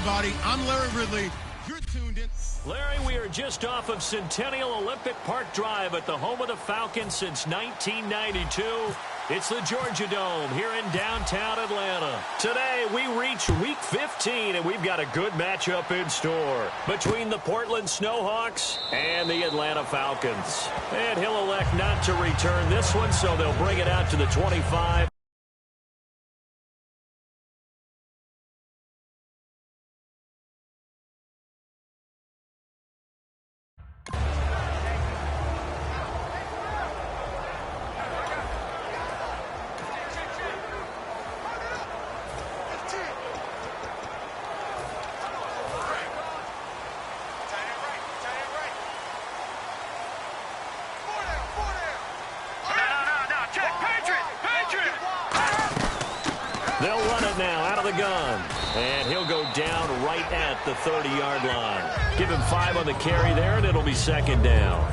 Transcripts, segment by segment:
everybody. I'm Larry Ridley. You're tuned in. Larry, we are just off of Centennial Olympic Park Drive at the home of the Falcons since 1992. It's the Georgia Dome here in downtown Atlanta. Today, we reach Week 15, and we've got a good matchup in store between the Portland Snowhawks and the Atlanta Falcons. And he'll elect not to return this one, so they'll bring it out to the 25. They'll run it now out of the gun. And he'll go down right at the 30-yard line. Give him 5 on the carry there, and it'll be second down.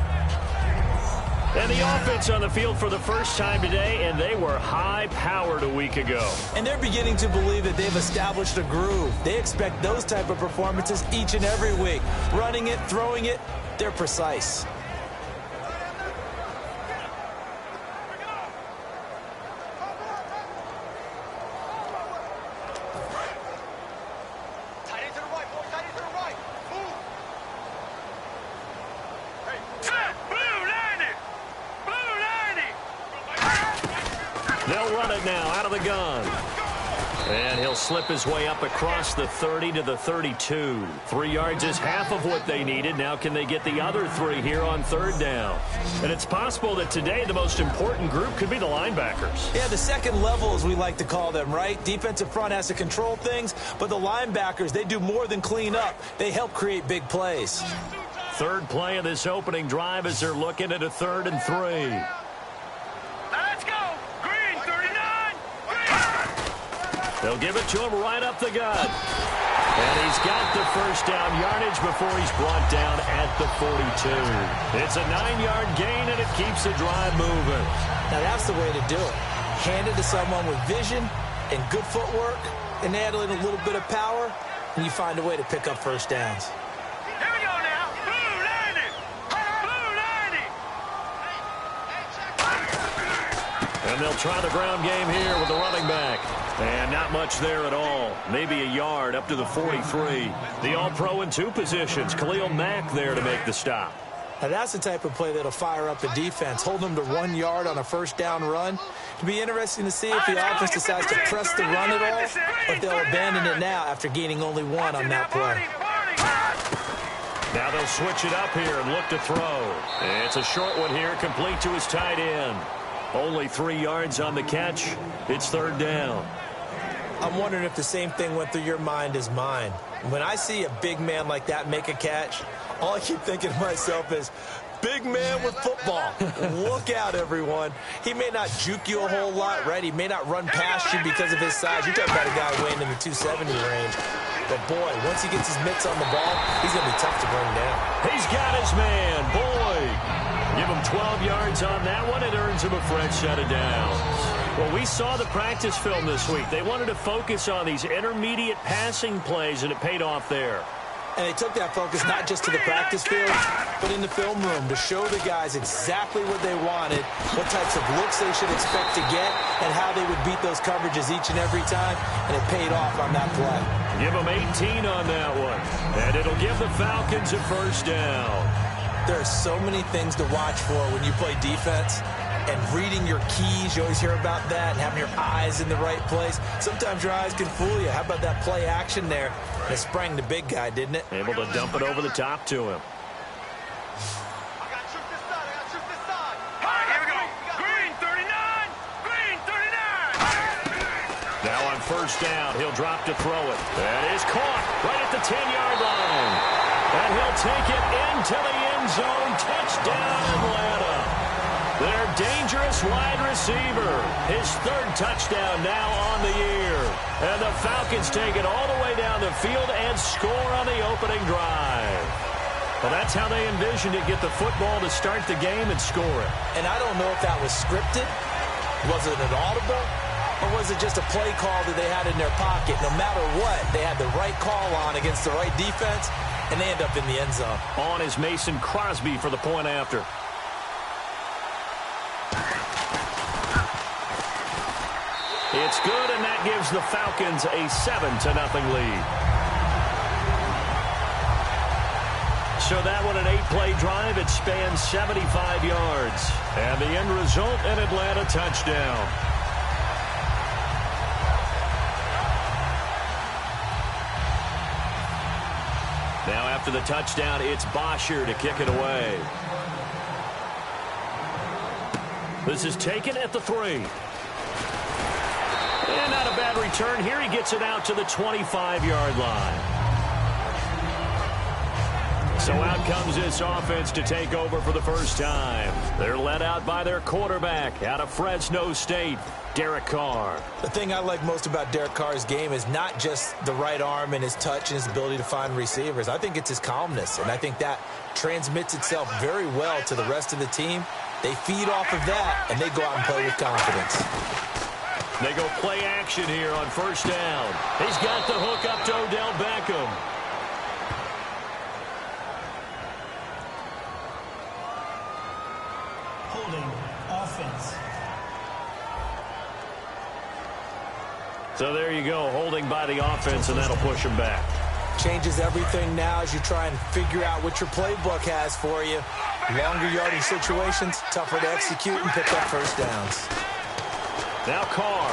And the offense on the field for the first time today, and they were high-powered a week ago. And they're beginning to believe that they've established a groove. They expect those type of performances each and every week. Running it, throwing it, they're precise. They'll run it now out of the gun. And he'll slip his way up across the 30 to the 32. 3 yards is half of what they needed. Now can they get the other 3 here on third down? And it's possible that today the most important group could be the linebackers. Yeah, the second level, as we like to call them, right? Defensive front has to control things, but the linebackers, they do more than clean up. They help create big plays. Third play of this opening drive as they're looking at a 3rd and 3. They'll give it to him right up the gut. And he's got the first down yardage before he's brought down at the 42. It's a 9-yard gain, and it keeps the drive moving. Now, that's the way to do it. Hand it to someone with vision and good footwork, and add in a little bit of power, and you find a way to pick up first downs. Here we go now. Blue 90. Blue 90. And they'll try the ground game here with the running back. And not much there at all. Maybe a yard up to the 43. The All-Pro in 2 positions. Khalil Mack there to make the stop. Now that's the type of play that'll fire up the defense. Hold them to 1 yard on a first down run. It'll be interesting to see if the offense decides to press the run at all, or if they'll abandon it now after gaining only 1 on that play. Now they'll switch it up here and look to throw. It's a short one here, complete to his tight end. Only 3 yards on the catch. It's third down. I'm wondering if the same thing went through your mind as mine. When I see a big man like that make a catch, all I keep thinking to myself is, big man with football. Look out, everyone. He may not juke you a whole lot, right? He may not run past you because of his size. You're talking about a guy weighing in the 270 range. But, boy, once he gets his mitts on the ball, he's going to be tough to bring down. He's got his man, Boyd. Give him 12 yards on that one. It earns him a fresh set of downs. Well, we saw the practice film this week. They wanted to focus on these intermediate passing plays, and it paid off there. And they took that focus not just to the practice field, but in the film room to show the guys exactly what they wanted, what types of looks they should expect to get, and how they would beat those coverages each and every time, and it paid off on that play. Give them 18 on that one, and it'll give the Falcons a first down. There are so many things to watch for when you play defense, and reading your keys, you always hear about that, and having your eyes in the right place. Sometimes your eyes can fool you. How about that play action there? It sprang the big guy, didn't it? Able to dump it over the top to him. I got shoot this side. I got shoot this side. All right, here we go. Green 39. Green 39. Now on first down, he'll drop to throw it. That is caught right at the 10-yard line. And he'll take it into the end zone. Touchdown, Atlanta. Their dangerous wide receiver. His 3rd touchdown now on the year. And the Falcons take it all the way down the field and score on the opening drive. Well, that's how they envisioned it. Get the football to start the game and score it. And I don't know if that was scripted. Was it an audible? Or was it just a play call that they had in their pocket? No matter what, they had the right call on against the right defense, and they end up in the end zone. On is Mason Crosby for the point after. It's good, and that gives the Falcons a 7-0 lead. So that one, an 8-play drive. It spans 75 yards. And the end result, an Atlanta touchdown. Now after the touchdown, it's Bosher to kick it away. This is taken at the 3. And not a bad return here. He gets it out to the 25-yard line. So out comes this offense to take over for the first time. They're led out by their quarterback out of Fresno State, Derek Carr. The thing I like most about Derek Carr's game is not just the right arm and his touch and his ability to find receivers. I think it's his calmness, and I think that transmits itself very well to the rest of the team. They feed off of that, and they go out and play with confidence. They go play action here on first down. He's got the hook up to Odell Beckham. Holding offense. So there you go, holding by the offense, and that'll push him back. Changes everything now as you try and figure out what your playbook has for you. Longer yardage situations, tougher to execute and pick up first downs. Now Carr.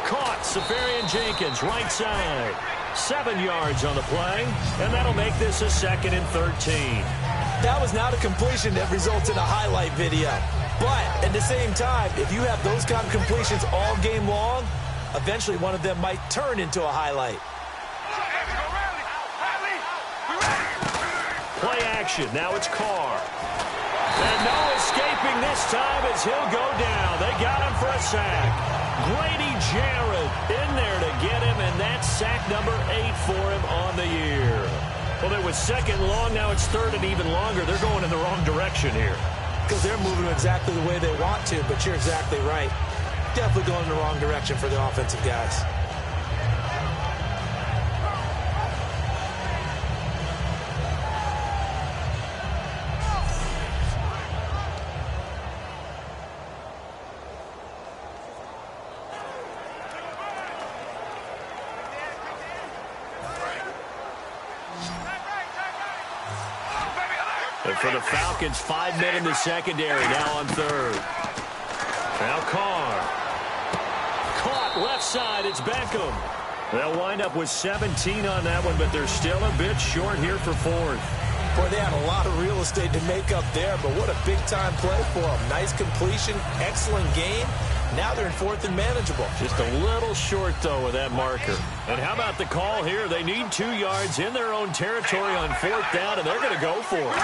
Caught, Safarian Jenkins, right side. 7 yards on the play, and that'll make this a 2nd and 13. That was not a completion that results in a highlight video. But at the same time, if you have those kind of completions all game long, eventually one of them might turn into a highlight. Play action. Now it's Carr. And no escaping this time as he'll go down. They got him for a sack. Grady Jarrett in there to get him, and that's sack number 8 for him on the year. Well, it was 2nd long. Now it's 3rd and even longer. They're going in the wrong direction here. Because they're moving exactly the way they want to, but you're exactly right. Definitely going in the wrong direction for the offensive guys. And for the Falcons, 5 men in the secondary, now on 3rd. Now Carr. Caught left side, it's Beckham. They'll wind up with 17 on that one, but they're still a bit short here for 4th. Boy, they had a lot of real estate to make up there, but what a big-time play for them. Nice completion, excellent game. Now they're in 4th and manageable. Just a little short, though, with that marker. And how about the call here? They need 2 yards in their own territory on 4th down, and they're going to go for it.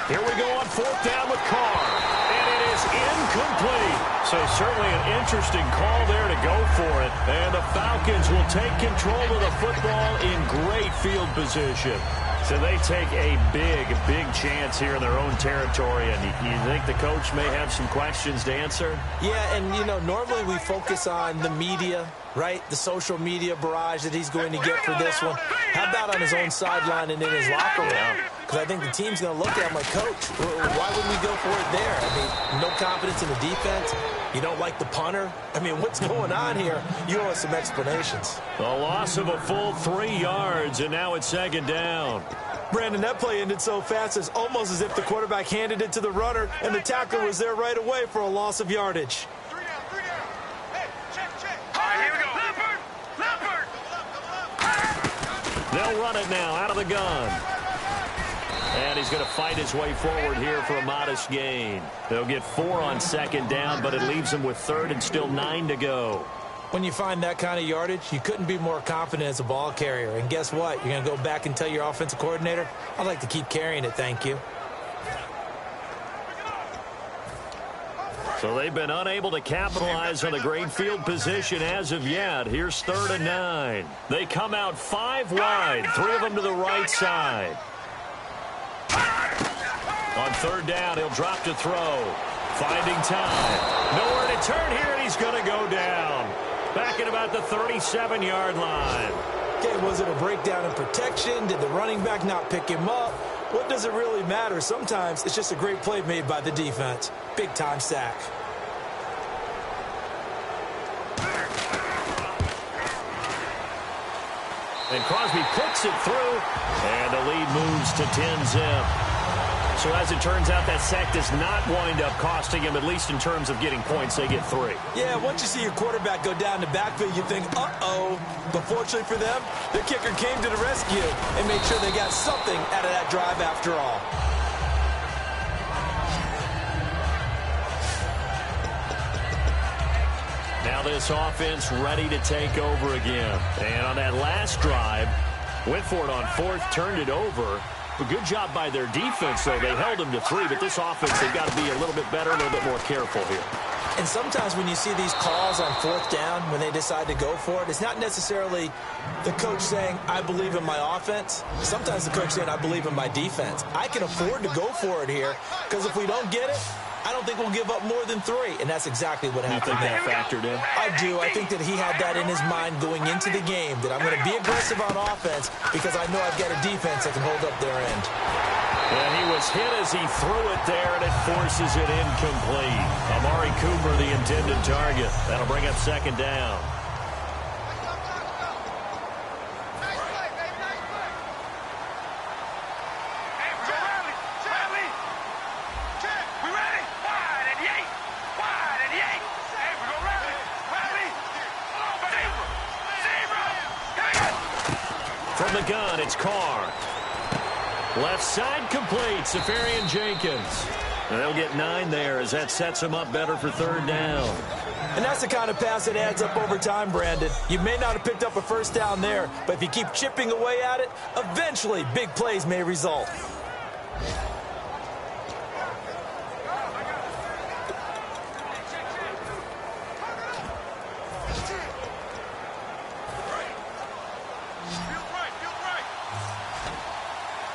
Here we go on 4th down with Carr. And it is incomplete. So certainly an interesting call there to go for it. And the Falcons will take control of the football in great field position. So they take a big chance here in their own territory. And you think the coach may have some questions to answer? Yeah, and, you know, normally we focus on the media, right? The social media barrage that he's going to get for this one. How about on his own sideline and in his locker room? Because I think the team's going to look at him like, Coach, why would we go for it there? I mean, no confidence in the defense. You don't like the punter? I mean, what's going on here? You owe us some explanations. The loss of a full 3 yards, and now it's 2nd down. Brandon, that play ended so fast, it's almost as if the quarterback handed it to the runner, and the tackler was there right away for a loss of yardage. 3 down. Hey, check. All right, here we go. Leopard. They'll run it now out of the gun. And he's going to fight his way forward here for a modest gain. They'll get 4 on 2nd down, but it leaves them with 3rd and still 9 to go. When you find that kind of yardage, you couldn't be more confident as a ball carrier. And guess what? You're going to go back and tell your offensive coordinator, I'd like to keep carrying it, thank you. So they've been unable to capitalize on the great field position as of yet. Here's 3rd and 9. They come out 5 wide, 3 of them to the right side. On 3rd down, he'll drop to throw. Finding time. Nowhere to return here, and he's going to go down. Back at about the 37-yard line. Okay, was it a breakdown in protection? Did the running back not pick him up? What does it really matter? Sometimes it's just a great play made by the defense. Big-time sack. And Crosby puts it through, and the lead moves to 10-zip. So as it turns out, that sack does not wind up costing him, at least in terms of getting points. They get 3. Yeah, once you see your quarterback go down the backfield, you think, uh-oh. But fortunately for them, the kicker came to the rescue and made sure they got something out of that drive after all. Now this offense ready to take over again. And on that last drive, went for it on 4th, turned it over. A good job by their defense, though. They held them to 3, but this offense, they've got to be a little bit better, a little bit more careful here. And sometimes when you see these calls on 4th down, when they decide to go for it, it's not necessarily the coach saying, I believe in my offense. Sometimes the coach saying, I believe in my defense. I can afford to go for it here, because if we don't get it, I don't think we'll give up more than 3, and that's exactly what happened. You think that factored in? I do. I think that he had that in his mind going into the game, that I'm going to be aggressive on offense because I know I've got a defense that can hold up their end. And he was hit as he threw it there, and it forces it incomplete. Amari Cooper, the intended target. That'll bring up 2nd down. From the gun, it's Carr. Left side complete, Safarian Jenkins. And they'll get 9 there as that sets them up better for 3rd down. And that's the kind of pass that adds up over time, Brandon. You may not have picked up a 1st down there, but if you keep chipping away at it, eventually big plays may result.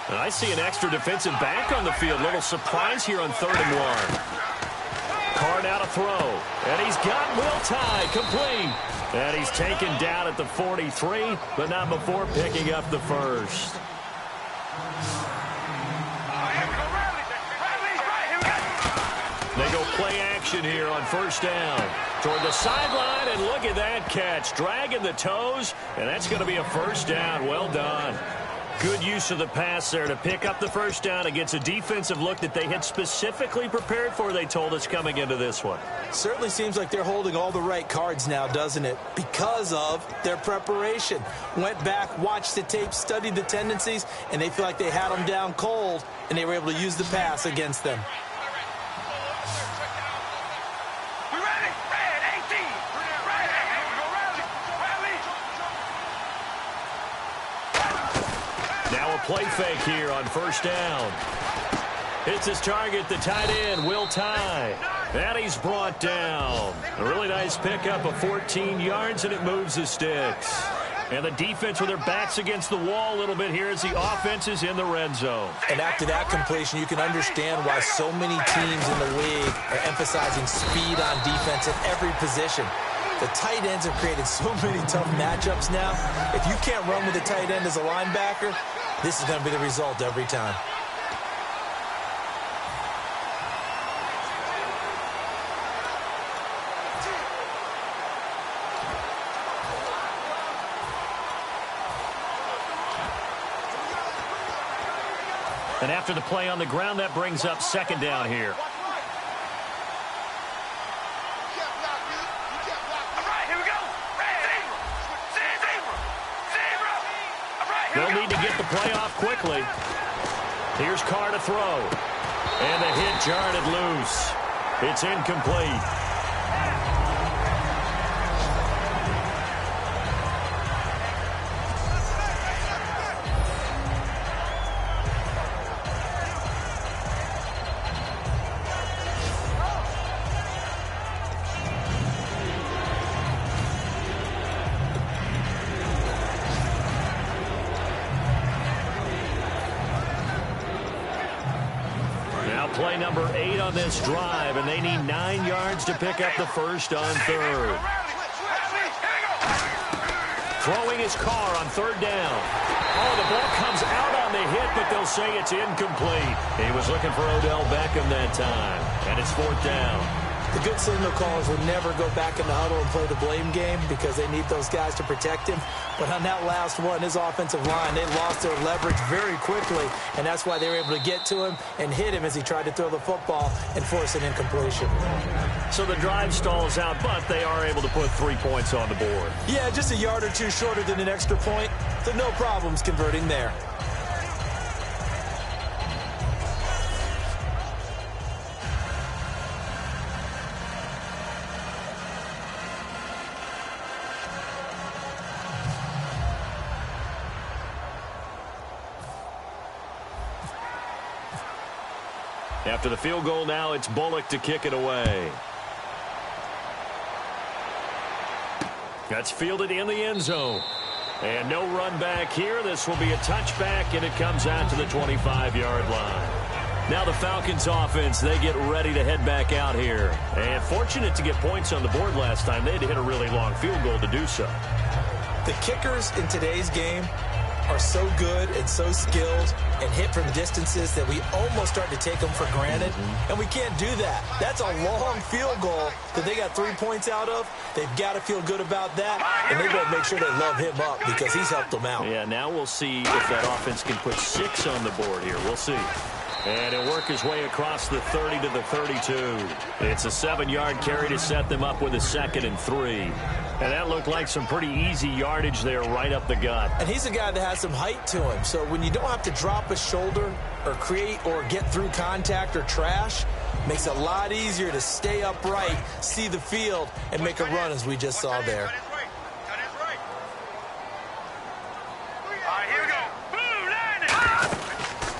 And I see an extra defensive back on the field. Little surprise here on 3rd and 1. Carr now to throw. And he's got Will Tye complete. And he's taken down at the 43, but not before picking up the 1st. They go play action here on 1st down. Toward the sideline, and look at that catch. Dragging the toes, and that's going to be a 1st down. Well done. Good use of the pass there to pick up the 1st down against a defensive look that they had specifically prepared for, they told us, coming into this one. Certainly seems like they're holding all the right cards now, doesn't it? Because of their preparation. Went back, watched the tape, studied the tendencies, and they feel like they had them down cold, and they were able to use the pass against them. Now a play fake here on 1st down. Hits his target, the tight end, Will Tye. And he's brought down. A really nice pickup of 14 yards, and it moves the sticks. And the defense with their backs against the wall a little bit here as the offense is in the red zone. And after that completion, you can understand why so many teams in the league are emphasizing speed on defense at every position. The tight ends have created so many tough matchups now. If you can't run with a tight end as a linebacker, this is going to be the result every time. And after the play on the ground, that brings up 2nd down here. They'll need to get the play off quickly. Here's Carr to throw. And the hit jarred it loose. It's incomplete. play number 8 on this drive, and they need 9 yards to pick up the first on third. Throwing his car on third down. Oh, the ball comes out on the hit, but they'll say it's incomplete. He was looking for Odell Beckham that time, and it's fourth down. The good signal callers will never go back in the huddle and play the blame game because they need those guys to protect him. But on that last one, his offensive line, they lost their leverage very quickly, and that's why they were able to get to him and hit him as he tried to throw the football and force an incompletion. So the drive stalls out, but they are able to put 3 points on the board. Yeah, just a yard or two shorter than an extra point, so no problems converting there. After the field goal now, it's Bullock to kick it away. That's fielded in the end zone. And no run back here. This will be a touchback, and it comes out to the 25-yard line. Now the Falcons offense, they get ready to head back out here. And fortunate to get points on the board last time. They had to hit a really long field goal to do so. The kickers in today's game are so good and so skilled and hit from distances that we almost start to take them for granted, and we can't do that. That's a long field goal that they got 3 points out of. They've got to feel good about that, and they've got to make sure they love him up because he's helped them out. Yeah, now we'll see if that offense can put 6 on the board here. We'll see. And he'll work his way across the 30 to the 32. It's a 7-yard carry to set them up with a 2nd and 3. And that looked like some pretty easy yardage there right up the gut. And he's a guy that has some height to him. So when you don't have to drop a shoulder or create or get through contact or trash, makes it a lot easier to stay upright, see the field, and make a run as we just saw there.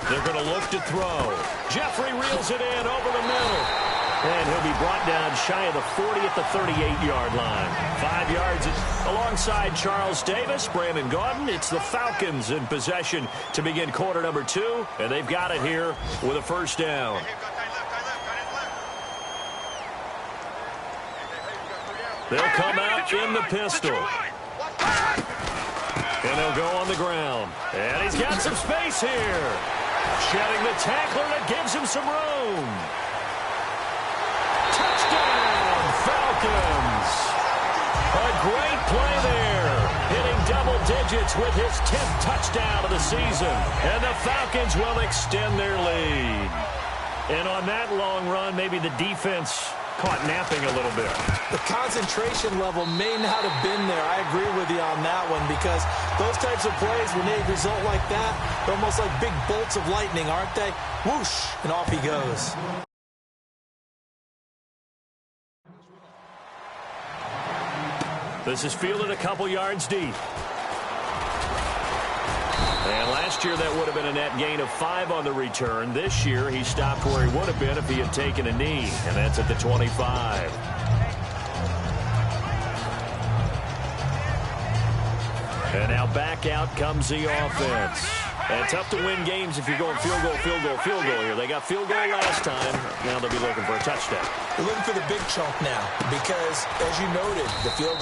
They're going to look to throw. Jeffrey reels it in over the middle. And he'll be brought down shy of the 40 at the 38-yard line. 5 yards alongside Charles Davis, Brandon Gaudin. It's the Falcons in possession to begin quarter number 2. And they've got it here with a first down. They'll come out in the pistol. And they'll go on the ground. And he's got some space here. Shedding the tackler that gives him some room. Touchdown, Falcons. A great play there. Hitting double digits with his 10th touchdown of the season. And the Falcons will extend their lead. And on that long run, maybe the defense caught napping a little bit. The concentration level may not have been there. I agree with you on that one because those types of plays, when they result like that, they're almost like big bolts of lightning, aren't they? Whoosh, and off he goes. This is fielded a couple yards deep. And last year, that would have been a net gain of 5 on the return. This year, he stopped where he would have been if he had taken a knee, and that's at the 25. And now back out comes the offense. And tough to win games if you're going field goal here. They got field goal last time. Now they'll be looking for a touchdown. They're looking for the big chunk now because, as you noted, the field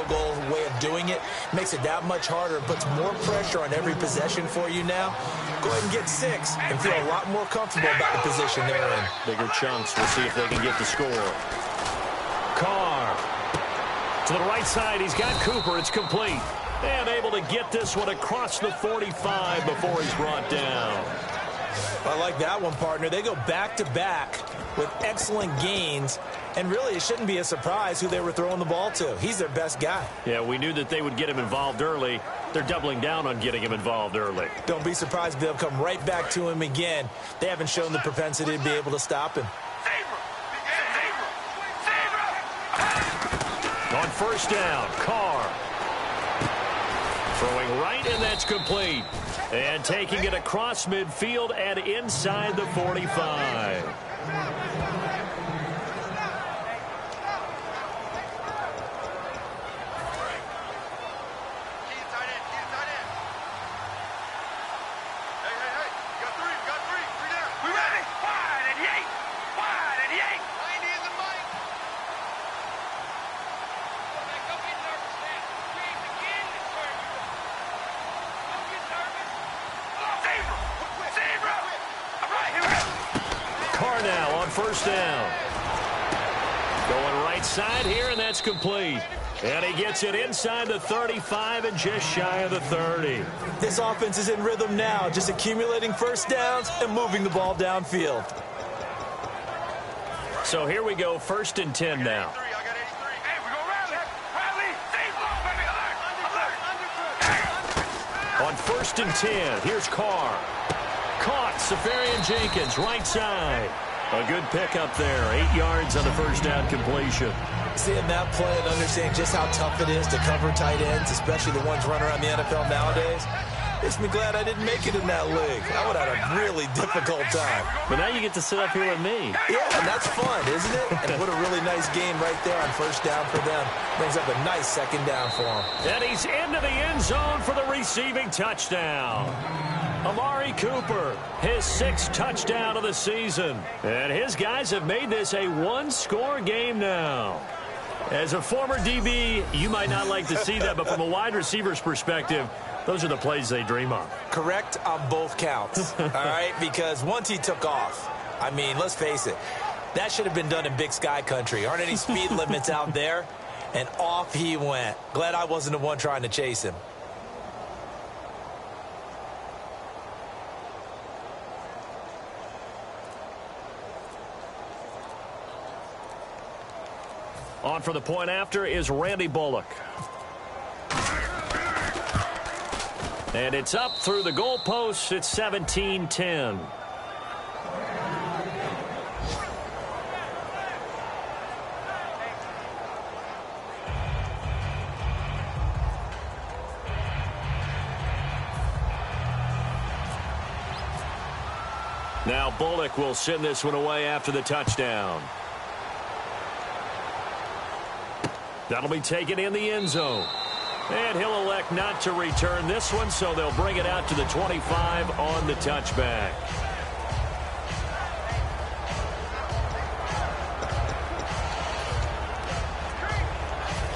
goal way of doing it makes it that much harder. It puts more pressure on every possession for you now. Go ahead and get 6 and feel a lot more comfortable about the position they're in. Bigger chunks. We'll see if they can get the score. Carr. To the right side, he's got Cooper. It's complete. And able to get this one across the 45 before he's brought down. I like that one, partner. They go back-to-back with excellent gains. And really, it shouldn't be a surprise who they were throwing the ball to. He's their best guy. Yeah, we knew that they would get him involved early. They're doubling down on getting him involved early. Don't be surprised if they'll come right back to him again. They haven't shown the propensity to be able to stop him. On first down, Carr. Throwing right, and that's complete. And taking it across midfield and inside the 45. first down. Going right side here, and that's complete. And he gets it inside the 35 and just shy of the 30. This offense is in rhythm now, just accumulating first downs and moving the ball downfield. So here we go, 1st and 10 now. On 1st and 10, here's Carr. Caught, Safarian Jenkins, right side. A good pickup there, 8 yards on the first down completion. Seeing that play and understanding just how tough it is to cover tight ends, especially the ones running around the NFL nowadays, makes me glad I didn't make it in that league. I would have had a really difficult time. But now you get to sit up here with me. Yeah, and that's fun, isn't it? And what a really nice game right there on first down for them. Brings up a nice second down for them. And he's into the end zone for the receiving touchdown. Amari Cooper, his 6th touchdown of the season. And his guys have made this a one-score game now. As a former DB, you might not like to see that, but from a wide receiver's perspective, those are the plays they dream of. Correct on both counts, all right? Because once he took off, I mean, let's face it, that should have been done in Big Sky country. Aren't any speed limits out there? And off he went. Glad I wasn't the one trying to chase him. On for the point after is Randy Bullock. And it's up through the goalposts. It's 17-10. Now Bullock will send this one away after the touchdown. That'll be taken in the end zone. And he'll elect not to return this one, so they'll bring it out to the 25 on the touchback.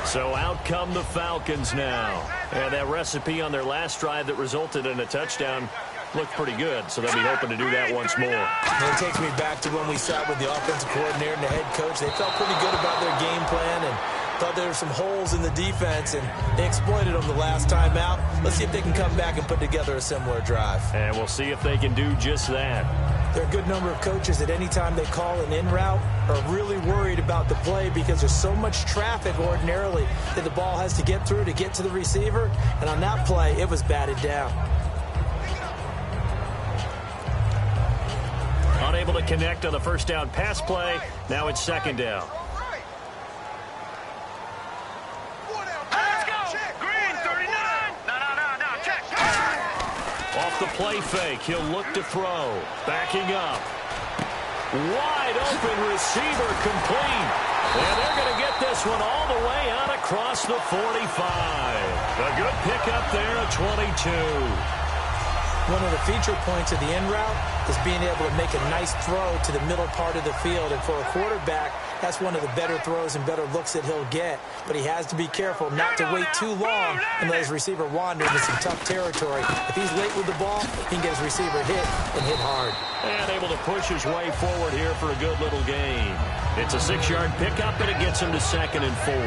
So out come the Falcons now. And that recipe on their last drive that resulted in a touchdown looked pretty good, so they'll be hoping to do that once more. And it takes me back to when we sat with the offensive coordinator and the head coach. They felt pretty good about their game plan and thought there were some holes in the defense, and they exploited them the last time out. Let's see if they can come back and put together a similar drive. And we'll see if they can do just that. There are a good number of coaches that any time they call an in route are really worried about the play because there's so much traffic ordinarily that the ball has to get through to get to the receiver. And on that play, it was batted down. Unable to connect on the first down pass play. Now it's second down. Off the play fake, he'll look to throw. Backing up. Wide open receiver complete. And they're going to get this one all the way out across the 45. A good pickup there at 22. One of the feature points of the in route is being able to make a nice throw to the middle part of the field. And for a quarterback, that's one of the better throws and better looks that he'll get. But he has to be careful not to wait too long and let his receiver wander into some tough territory. If he's late with the ball, he can get his receiver hit and hit hard. And able to push his way forward here for a good little gain. It's a 6-yard pickup, and it gets him to 2nd and 4.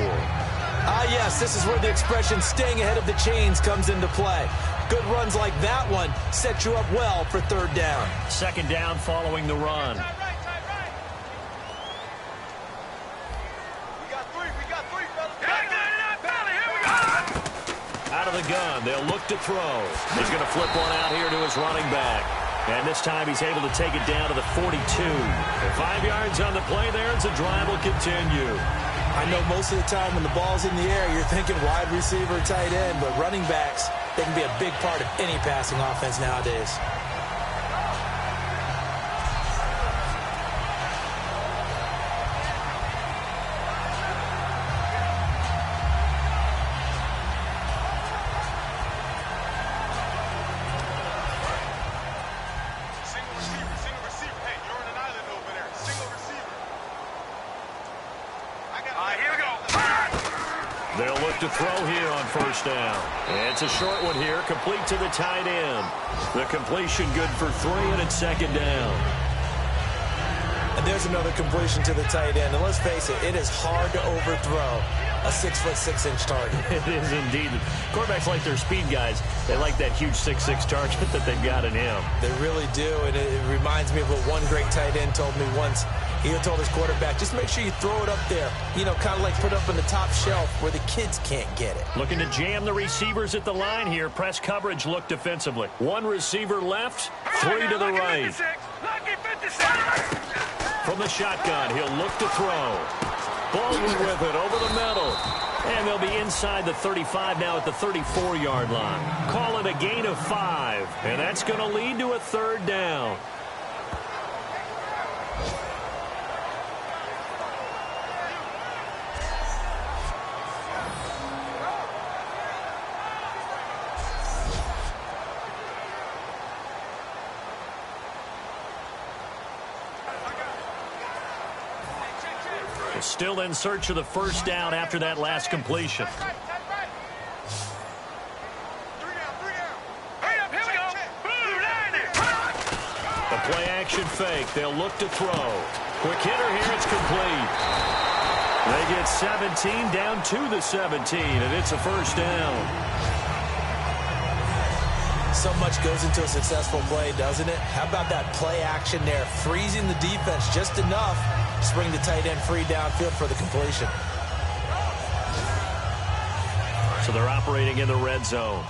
Ah, yes, this is where the expression staying ahead of the chains comes into play. Good runs like that one set you up well for 3rd down. 2nd down following the run. We got three, fellas. Here we go. Out of the gun, they'll look to throw. He's going to flip one out here to his running back. And this time he's able to take it down to the 42. And 5 yards on the play there as the drive will continue. I know most of the time when the ball's in the air, you're thinking wide receiver, tight end, but running backs, they can be a big part of any passing offense nowadays. Single receiver. Hey, you're on an island over there. Single receiver. Here we go. They'll look to throw here on 1st down. It's a short one here, complete to the tight end. The completion good for 3, and it's 2nd down. And there's another completion to the tight end. And let's face it, it is hard to overthrow a 6'6" target. It is indeed. Quarterbacks like their speed guys. They like that huge 6'6" target that they've got in him. They really do, and it reminds me of what one great tight end told me once. He told his quarterback, just make sure you throw it up there, you know, kind of like put it up on the top shelf where the kids can't get it. Looking to jam the receivers at the line here. Press coverage look defensively. One receiver left, three to the right. From the shotgun, he'll look to throw. Baldwin with it over the middle. And they'll be inside the 35 now at the 34-yard line. Call it a gain of 5. And that's going to lead to a third down. Still in search of the first down after that last completion. The play action fake. They'll look to throw. Quick hitter here. It's complete. They get 17 down to the 17, and it's a first down. So much goes into a successful play, doesn't it? How about that play action there? Freezing the defense just enough to bring the tight end free downfield for the completion. So they're operating in the red zone.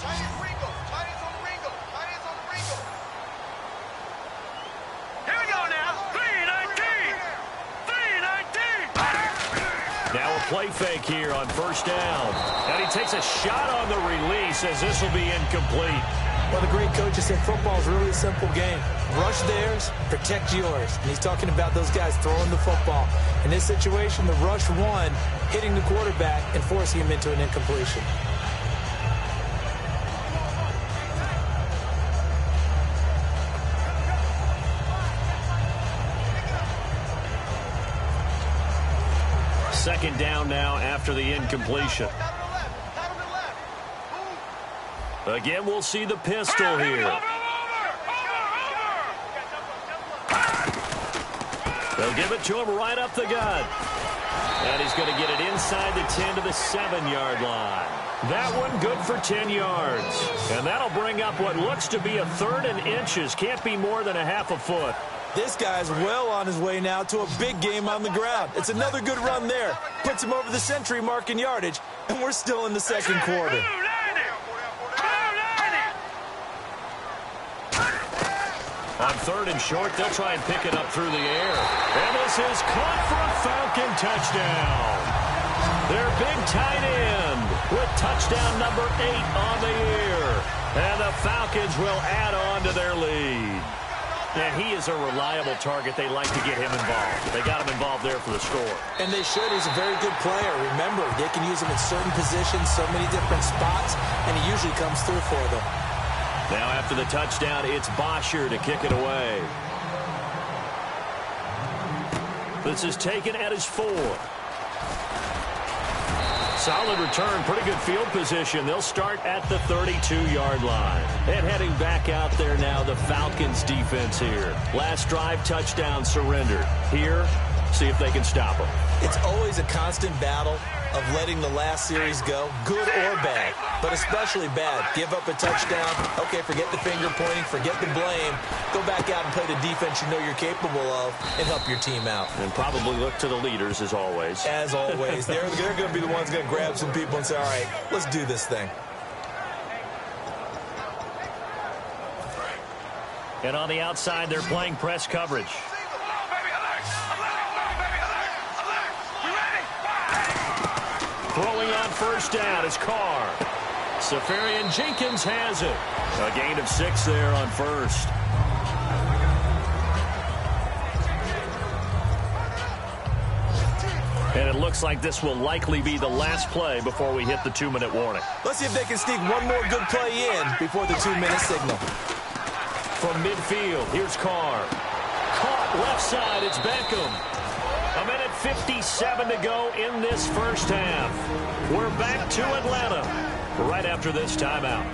Now a play fake here on first down. And he takes a shot on the release as this will be incomplete. Well, the great coach has said football is really a simple game. Rush theirs, protect yours. And he's talking about those guys throwing the football. In this situation, the rush one, hitting the quarterback and forcing him into an incompletion. Second down now after the incompletion. Again, we'll see the pistol here. They'll give it to him right up the gut. And he's going to get it inside the 10 to the 7-yard line. That one good for 10 yards. And that'll bring up what looks to be a third and inches. Can't be more than a half a foot. This guy's well on his way now to a big game on the ground. It's another good run there. Puts him over the century mark in yardage. And we're still in the second quarter. On third and short, they'll try and pick it up through the air. And this is caught for a Falcon touchdown. Their big tight end with touchdown number 8 on the year. And the Falcons will add on to their lead. And he is a reliable target. They like to get him involved. They got him involved there for the score. And they should. He's a very good player. Remember, they can use him in certain positions, so many different spots, and he usually comes through for them. Now after the touchdown, it's Bosher to kick it away. This is taken at his 4. Solid return, pretty good field position. They'll start at the 32-yard line. And heading back out there now, the Falcons defense here. Last drive, touchdown, surrendered. Here, see if they can stop them. It's always a constant battle of letting the last series go, good or bad, but especially bad. Give up a touchdown. Okay, forget the finger pointing, forget the blame. Go back out and play the defense you know you're capable of and help your team out. And probably look to the leaders as always. As always. They're going to be the ones going to grab some people and say, all right, let's do this thing. And on the outside, they're playing press coverage. Throwing on first down is Carr. Safarian Jenkins has it. A gain of 6 there on first. And it looks like this will likely be the last play before we hit the 2-minute warning. Let's see if they can sneak one more good play in before the 2-minute signal. From midfield, here's Carr. Caught left side, it's Beckham. A minute 57 to go in this first half. We're back to Atlanta right after this timeout.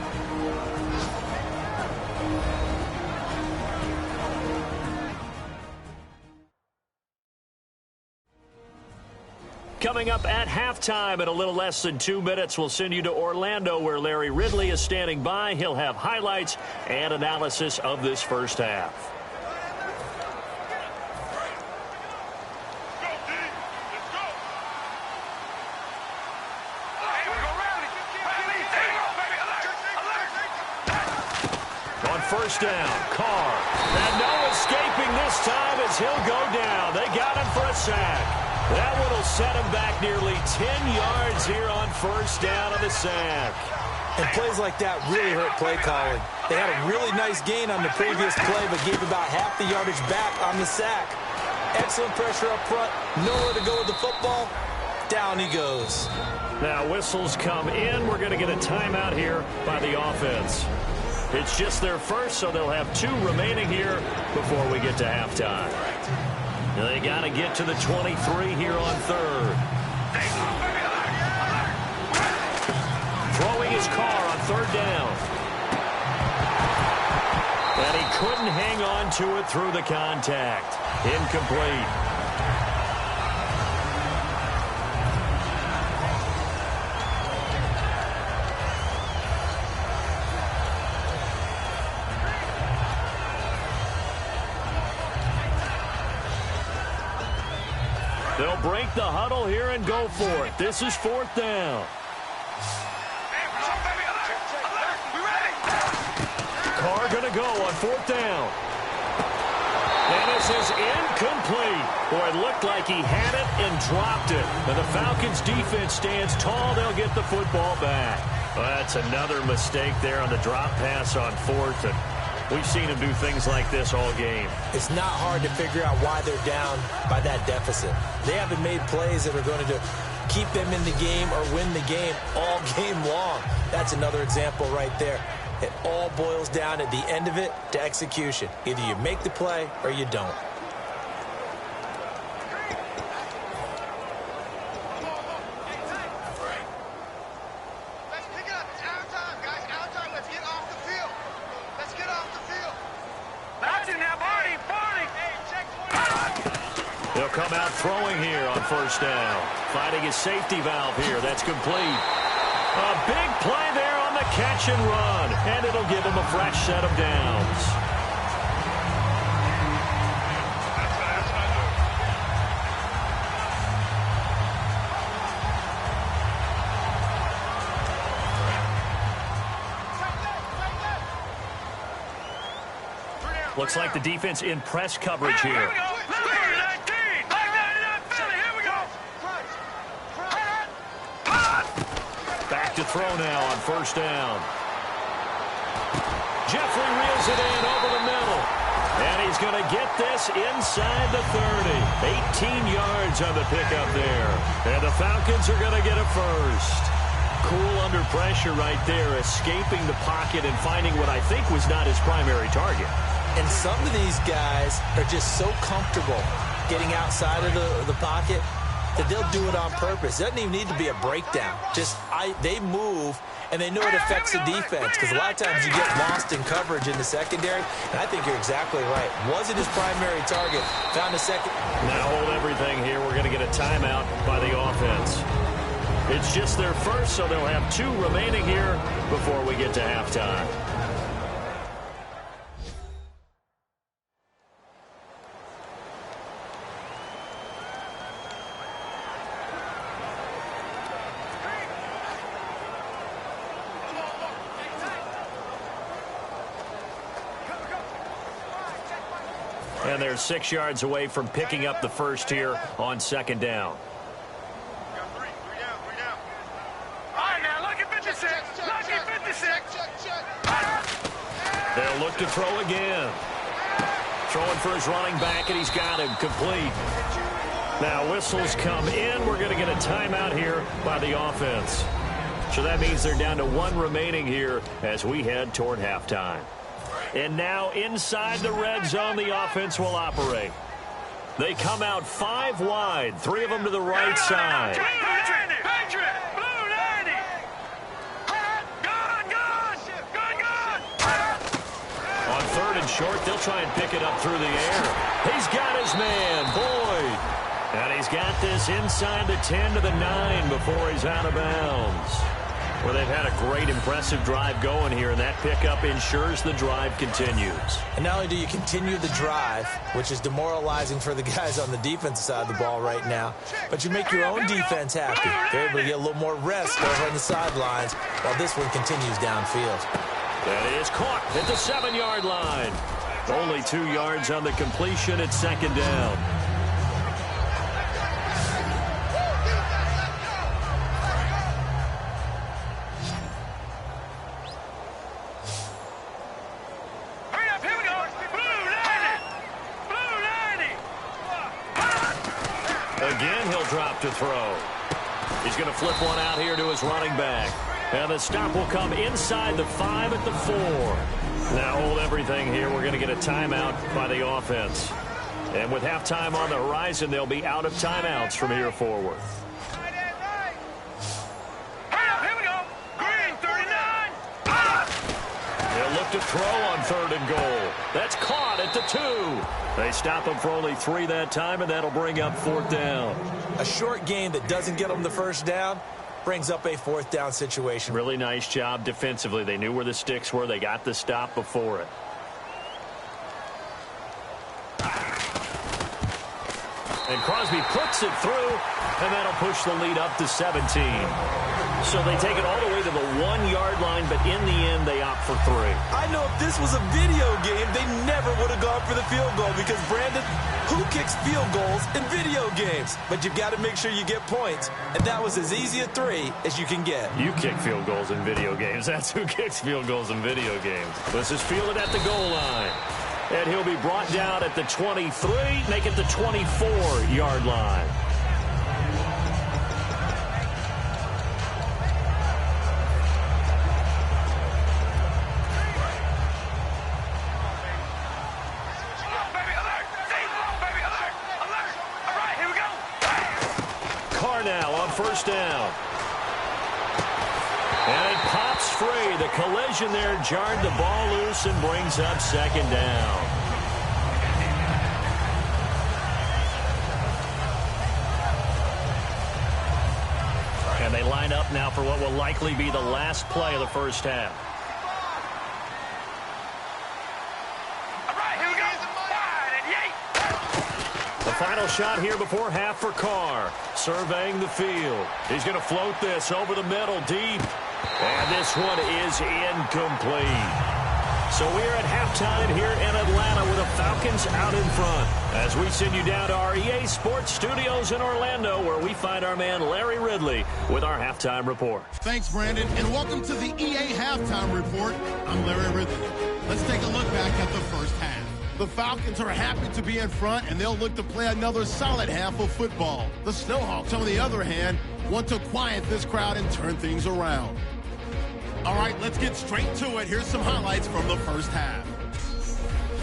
coming up at halftime in a little less than 2 minutes. We'll send you to Orlando, where Larry Ridley is standing by. He'll have highlights and analysis of this first half. First down, Carr. And no escaping this time as he'll go down. They got him for a sack. That one will set him back nearly 10 yards here on first down of the sack. And plays like that really hurt play calling. They had a really nice gain on the previous play, but gave about half the yardage back on the sack. Excellent pressure up front. Nowhere to go with the football. Down he goes. Now whistles come in. We're going to get a timeout here by the offense. It's just their first, so they'll have 2 remaining here before we get to halftime. Now they got to get to the 23 here on third. Throwing his Carr on third down. And he couldn't hang on to it through the contact. Incomplete. They'll break the huddle here and go for it. This is fourth down. Carr going to go on fourth down. And this is incomplete. Boy, it looked like he had it and dropped it. And the Falcons defense stands tall. They'll get the football back. Well, that's another mistake there on the drop pass on fourth. And we've seen him do things like this all game. It's not hard to figure out why they're down by that deficit. They haven't made plays that are going to keep them in the game or win the game all game long. That's another example right there. It all boils down at the end of it to execution. Either you make the play or you don't. They'll come out throwing here on first down. Finding his safety valve here. That's complete. A big play there on the catch and run. And it'll give him a fresh set of downs. Looks like the defense in press coverage here. Back to throw now on first down. Jeffrey reels it in over the middle. And he's going to get this inside the 30. 18 yards on the pickup there. And the Falcons are going to get a first. Cool under pressure right there, escaping the pocket and finding what I think was not his primary target. And some of these guys are just so comfortable getting outside of the pocket that they'll do it on purpose. It doesn't even need to be a breakdown. They move, and they know it affects the defense, because a lot of times you get lost in coverage in the secondary, and I think you're exactly right. Wasn't his primary target. Found a second. Now hold everything here. We're going to get a timeout by the offense. It's just their first, so they'll have 2 remaining here before we get to halftime. And they're 6 yards away from picking up the first here on second down. Three down. All right, now, look at 56. Look at 56. They'll look to throw again. Throwing for his running back, and he's got him complete. Now whistles come in. We're going to get a timeout here by the offense. So that means they're down to 1 remaining here as we head toward halftime. And now inside the red zone, the offense will operate. They come out 5 wide, 3 of them to the right side. On third and short, they'll try and pick it up through the air. He's got his man, Boyd. And he's got this inside the 10 to the 9 before he's out of bounds. Well, they've had a great, impressive drive going here, and that pickup ensures the drive continues. And not only do you continue the drive, which is demoralizing for the guys on the defensive side of the ball right now, but you make your own defense happy. They're able to get a little more rest over on the sidelines while this one continues downfield. That is caught at the 7-yard line. Only 2 yards on the completion at second down. Again, he'll drop to throw. He's going to flip one out here to his running back. And the stop will come inside the 5 at the 4. Now hold everything here. We're going to get a timeout by the offense. And with halftime on the horizon, they'll be out of timeouts from here forward. Here we go. Green, 39. They'll look to throw on 3rd and goal. That's caught at the 2. They stop him for only 3 that time, and that'll bring up 4th down. A short game that doesn't get them the first down brings up a 4th down situation. Really nice job defensively. They knew where the sticks were. They got the stop before it. And Crosby puts it through, and that'll push the lead up to 17. So they take it all the way to the 1-yard line, but in the end, they opt for 3. I know if this was a video game, they never would have gone for the field goal because, Brandon, who kicks field goals in video games? But you've got to make sure you get points, and that was as easy a 3 as you can get. You kick field goals in video games. That's who kicks field goals in video games. This is fielded at the goal line. And he'll be brought down at the 23, make it the 24-yard line. Now on 1st down. And it pops free. The collision there jarred the ball loose and brings up 2nd down. And they line up now for what will likely be the last play of the first half. Final shot here before half for Carr. Surveying the field. He's going to float this over the middle deep. And this one is incomplete. So we're at halftime here in Atlanta with the Falcons out in front. As we send you down to our EA Sports Studios in Orlando, where we find our man Larry Ridley with our halftime report. Thanks, Brandon, and welcome to the EA Halftime Report. I'm Larry Ridley. Let's take a look back at the first half. The Falcons are happy to be in front, and they'll look to play another solid half of football. The Snowhawks, on the other hand, want to quiet this crowd and turn things around. All right, let's get straight to it. Here's some highlights from the first half.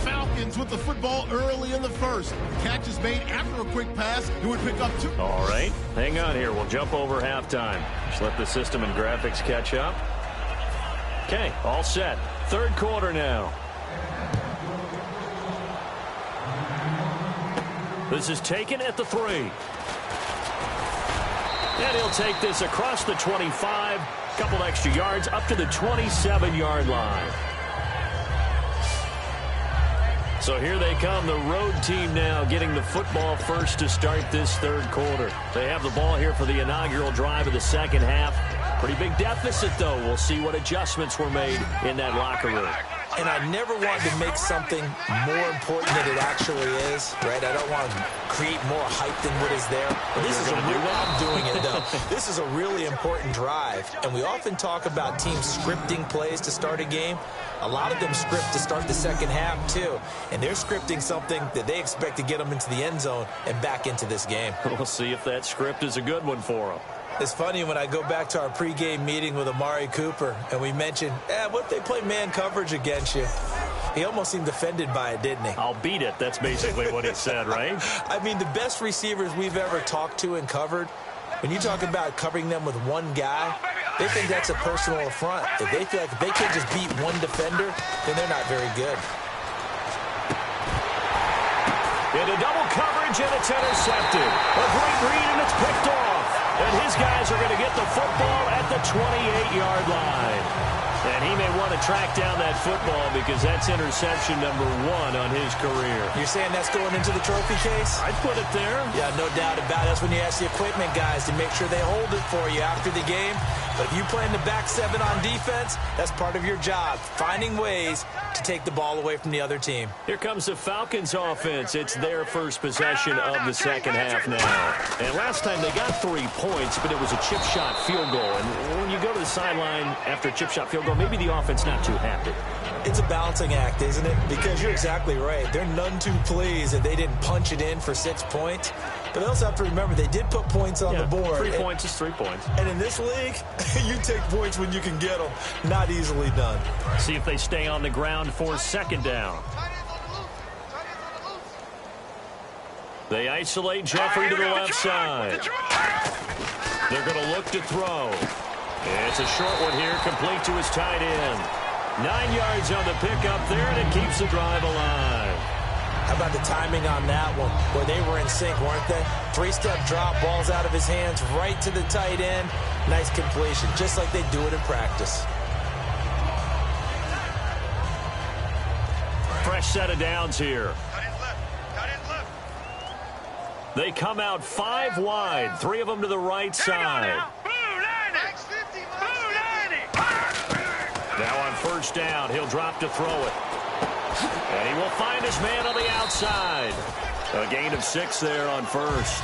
Falcons with the football early in the first. The catch is made after a quick pass. Who would pick up 2? All right, hang on here. We'll jump over halftime. Just let the system and graphics catch up. Okay, all set. 3rd quarter now. This is taken at the 3. And he'll take this across the 25. Couple extra yards up to the 27-yard line. So here they come, the road team now getting the football first to start this 3rd quarter. They have the ball here for the inaugural drive of the second half. Pretty big deficit, though. We'll see what adjustments were made in that locker room. And I never wanted to make something more important than it actually is, right? I don't want to create more hype than what is there. But this is a real, I'm doing it, though. This is a really important drive. And we often talk about teams scripting plays to start a game. A lot of them script to start the second half, too. And they're scripting something that they expect to get them into the end zone and back into this game. We'll see if that script is a good one for them. It's funny when I go back to our pregame meeting with Amari Cooper and we mentioned, what if they play man coverage against you? He almost seemed offended by it, didn't he? I'll beat it. That's basically what he said, right? I mean, the best receivers we've ever talked to and covered, when you talk about covering them with one guy, they think that's a personal affront. If they feel like if they can't just beat one defender, then they're not very good. Into double coverage. coverage, and it's intercepted. A great read, and it's picked off. And his guys are going to get the football at the 28-yard line. And he may want to track down that football because that's interception number 1 on his career. You're saying that's going into the trophy case? I'd put it there. Yeah, no doubt about it. That's when you ask the equipment guys to make sure they hold it for you after the game. But if you play in the back 7 on defense, that's part of your job, finding ways to take the ball away from the other team. Here comes the Falcons offense. It's their first possession of the second half now. And last time they got 3 points, but it was a chip shot field goal. And when you go to the sideline after a chip shot field goal, maybe the offense not too happy. It's a balancing act, isn't it? Because you're exactly right. They're none too pleased that they didn't punch it in for 6 points. But they also have to remember they did put points on the board. 3 points is 3 points. And in this league, you take points when you can get them. Not easily done. See if they stay on the ground for second down. They isolate Jeffrey to the left side. They're going to look to throw. It's a short one here, complete to his tight end. 9 yards on the pickup there, and it keeps the drive alive. How about the timing on that one, where they were in sync, weren't they? 3-step drop, balls out of his hands, right to the tight end. Nice completion, just like they do it in practice. Fresh set of downs here. They come out 5 wide, 3 of them to the right side. Now on first down, he'll drop to throw it. And he will find his man on the outside. A gain of 6 there on first.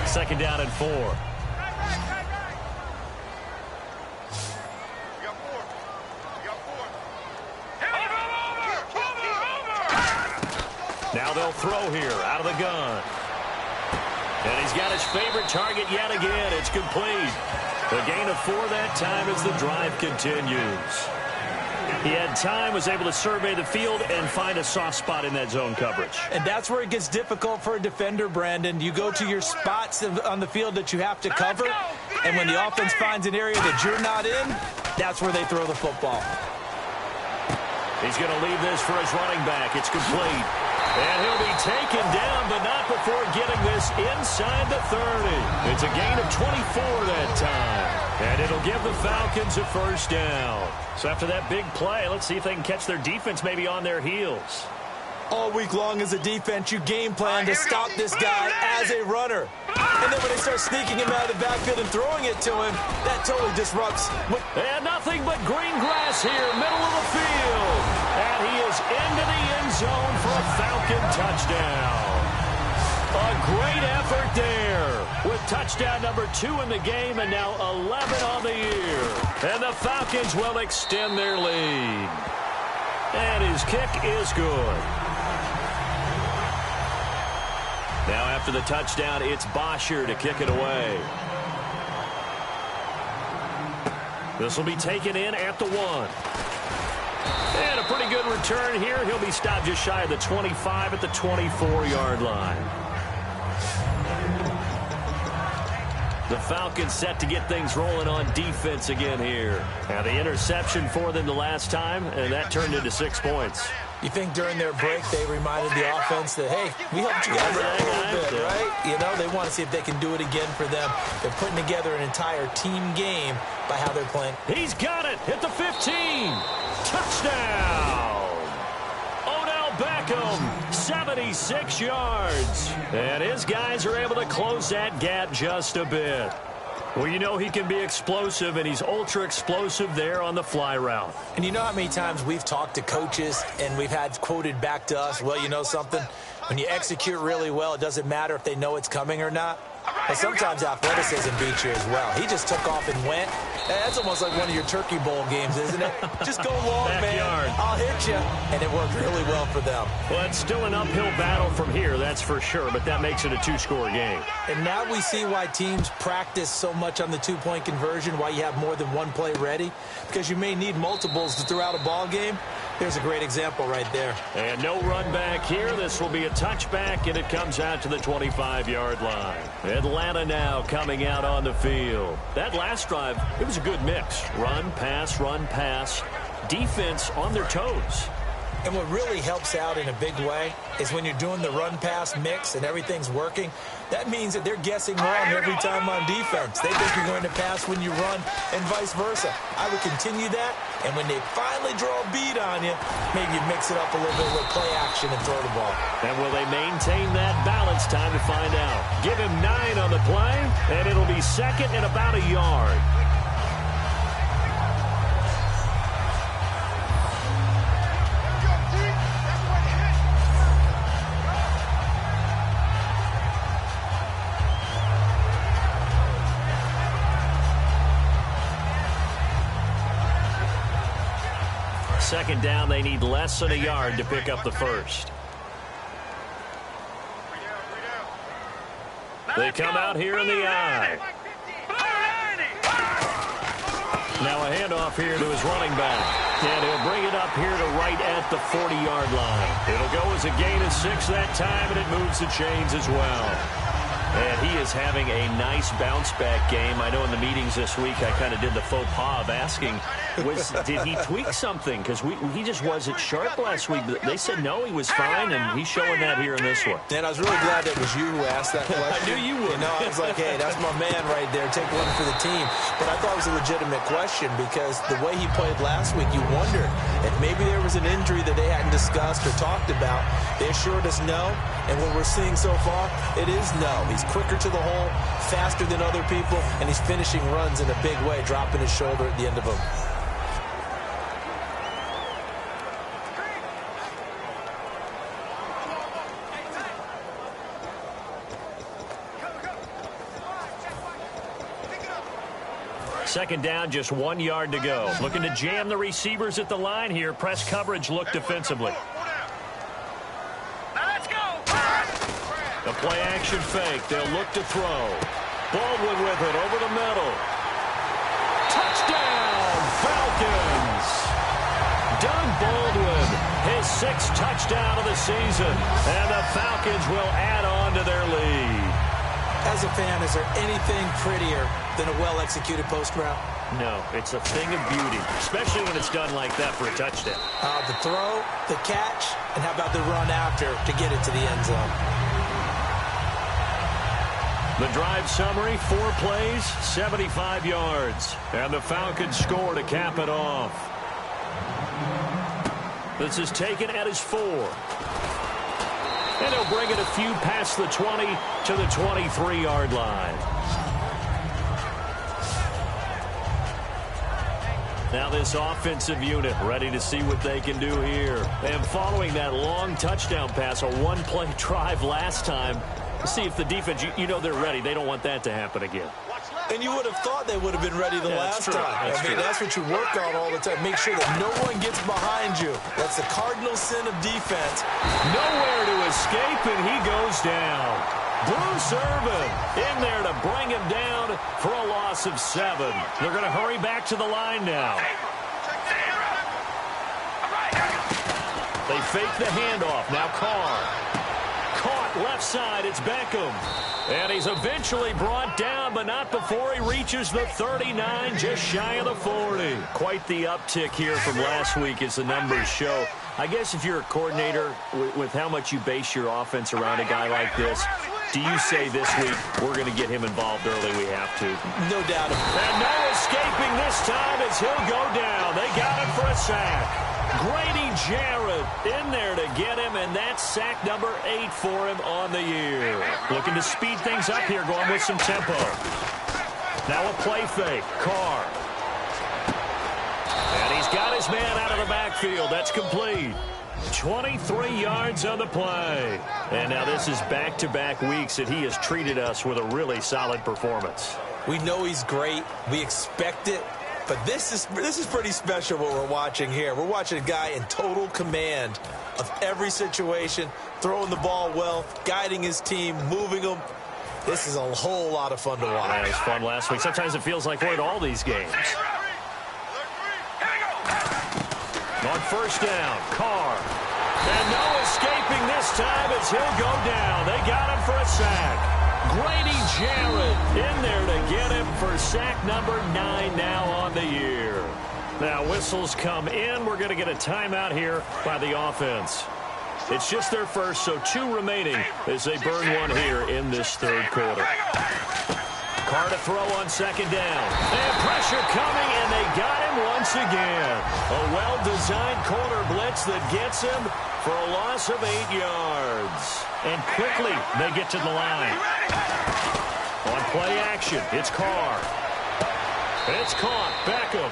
Second down and 4. Now they'll throw here out of the gun. And he's got his favorite target yet again. It's complete. The gain of 4 that time as the drive continues. He had time, was able to survey the field and find a soft spot in that zone coverage. And that's where it gets difficult for a defender, Brandon. You go to your spots on the field that you have to cover, and when the offense finds an area that you're not in, that's where they throw the football. He's going to leave this for his running back. It's complete. And he'll be taken down, but not before getting this inside the 30. It's a gain of 24 that time. And it'll give the Falcons a first down. So after that big play, let's see if they can catch their defense maybe on their heels. All week long as a defense, you game plan to stop this guy as a runner. And then when they start sneaking him out of the backfield and throwing it to him, that totally disrupts. And nothing but green grass here, middle of the field. And he is into the end zone for a Falcon touchdown. A great effort there with touchdown number 2 in the game and now 11 on the year. And the Falcons will extend their lead. And his kick is good. Now after the touchdown, it's Bosher to kick it away. This will be taken in at the 1. And a pretty good return here. He'll be stopped just shy of the 25 at the 24-yard line. The Falcons set to get things rolling on defense again here. Now the interception for them the last time, and that turned into 6 points. You think during their break they reminded the offense that, hey, we helped you guys out a little bit, right? You know, they want to see if they can do it again for them. They're putting together an entire team game by how they're playing. He's got it at the 15. Touchdown. Odell Beckham, 76 yards. And his guys are able to close that gap just a bit. Well, you know he can be explosive, and he's ultra-explosive there on the fly route. And you know how many times we've talked to coaches and we've had quoted back to us, well, you know something? When you execute really well, it doesn't matter if they know it's coming or not. But sometimes athleticism beats you as well. He just took off and went. That's almost like one of your Turkey Bowl games, isn't it? Just go long, Backyard. man. I'll hit you. And it worked really well for them. Well, it's still an uphill battle from here, that's for sure, but that makes it a 2-score game. And now we see why teams practice so much on the 2-point conversion, why you have more than one play ready, because you may need multiples to throw out a ball game. There's a great example right there. And no run back here. This will be a touchback, and it comes out to the 25-yard line. Atlanta now coming out on the field. That last drive, it was a good mix. Run, pass, defense on their toes. And what really helps out in a big way is when you're doing the run-pass mix and everything's working, that means that they're guessing wrong every time on defense. They think you're going to pass when you run and vice versa. I would continue that, and when they finally draw a bead on you, maybe you mix it up a little bit with play action and throw the ball. And will they maintain that balance? Time to find out. Give him 9 on the play, and it'll be second and about a yard. Second down, they need less than a yard to pick up the first. They come out here in the eye. Now a handoff here to his running back. And he'll bring it up here to right at the 40-yard line. It'll go as a gain of 6 that time, and it moves the chains as well. And he is having a nice bounce-back game. I know in the meetings this week I kind of did the faux pas of asking, did he tweak something? Because he just wasn't sharp last week. They said no, he was fine, and he's showing that here in this one. And I was really glad that was you who asked that question. I knew you would. You know, I was like, hey, that's my man right there. Take one for the team. But I thought it was a legitimate question because the way he played last week, you wondered if maybe there was an injury that they hadn't discussed or talked about. They assured us no, and what we're seeing so far, it is no. He's quicker to the hole, faster than other people, and he's finishing runs in a big way, dropping his shoulder at the end of them. Second down, just 1 yard to go. Looking to jam the receivers at the line here. Press coverage look defensively. The play action fake. They'll look to throw. Baldwin with it over the middle. Touchdown, Falcons. Doug Baldwin, his 6th touchdown of the season. And the Falcons will add on to their lead. As a fan, is there anything prettier than a well-executed post route? No, it's a thing of beauty, especially when it's done like that for a touchdown. The throw, the catch, and how about the run after to get it to the end zone? The drive summary, 4 plays, 75 yards. And the Falcons score to cap it off. This is taken at his 4. And he'll bring it a few past the 20 to the 23-yard line. Now this offensive unit ready to see what they can do here. And following that long touchdown pass, a 1-play drive last time, see if the defense, you know they're ready. They don't want that to happen again. And you would have thought they would have been ready the last time. That's what you work on all the time. Make sure that no one gets behind you. That's the cardinal sin of defense. Nowhere to escape, and he goes down. Bruce Irvin in there to bring him down for a loss of 7. They're going to hurry back to the line now. They fake the handoff. Now Carr. Caught left side. It's Beckham. And he's eventually brought down, but not before he reaches the 39, just shy of the 40. Quite the uptick here from last week as the numbers show. I guess if you're a coordinator with how much you base your offense around a guy like this, do you say this week, we're going to get him involved early? We have to. No doubt. And no escaping this time as he'll go down. They got him for a sack. Grady Jarrett in there to get him, and that's sack number 8 for him on the year. Looking to speed things up here, going with some tempo. Now a play fake. Carr. And he's got his man out of the backfield. That's complete. 23 yards on the play. And now this is back-to-back weeks that he has treated us with a really solid performance. We know he's great. We expect it. But this is pretty special what we're watching here. We're watching a guy in total command of every situation, throwing the ball well, guiding his team, moving them. This is a whole lot of fun to watch. Yeah, it was fun last week. Sometimes it feels like we're at all these games. On first down, Carr. And no escaping this time as he'll go down. They got him for a sack. Grady Jarrett in there to get him for sack number 9 now on the year. Now whistles come in. We're going to get a timeout here by the offense. It's just their first, so 2 remaining as they burn one here in this third quarter. Carr to throw on second down. And pressure coming, and they got him once again. A well-designed corner blitz that gets him for a loss of 8 yards. And quickly, they get to the line. On play action, it's Carr. It's caught. Beckham.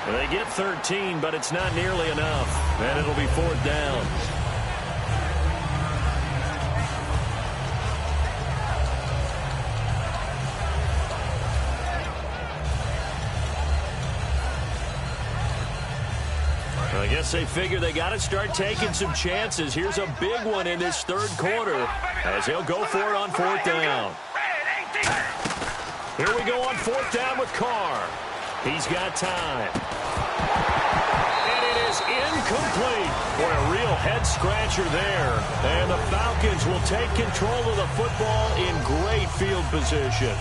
And they get 13, but it's not nearly enough. And it'll be 4th down. I guess they figure they got to start taking some chances. Here's a big one in this third quarter as he'll go for it on 4th down. Here we go on 4th down with Carr. He's got time. And it is incomplete. Boy, a real head-scratcher there. And the Falcons will take control of the football in great field position.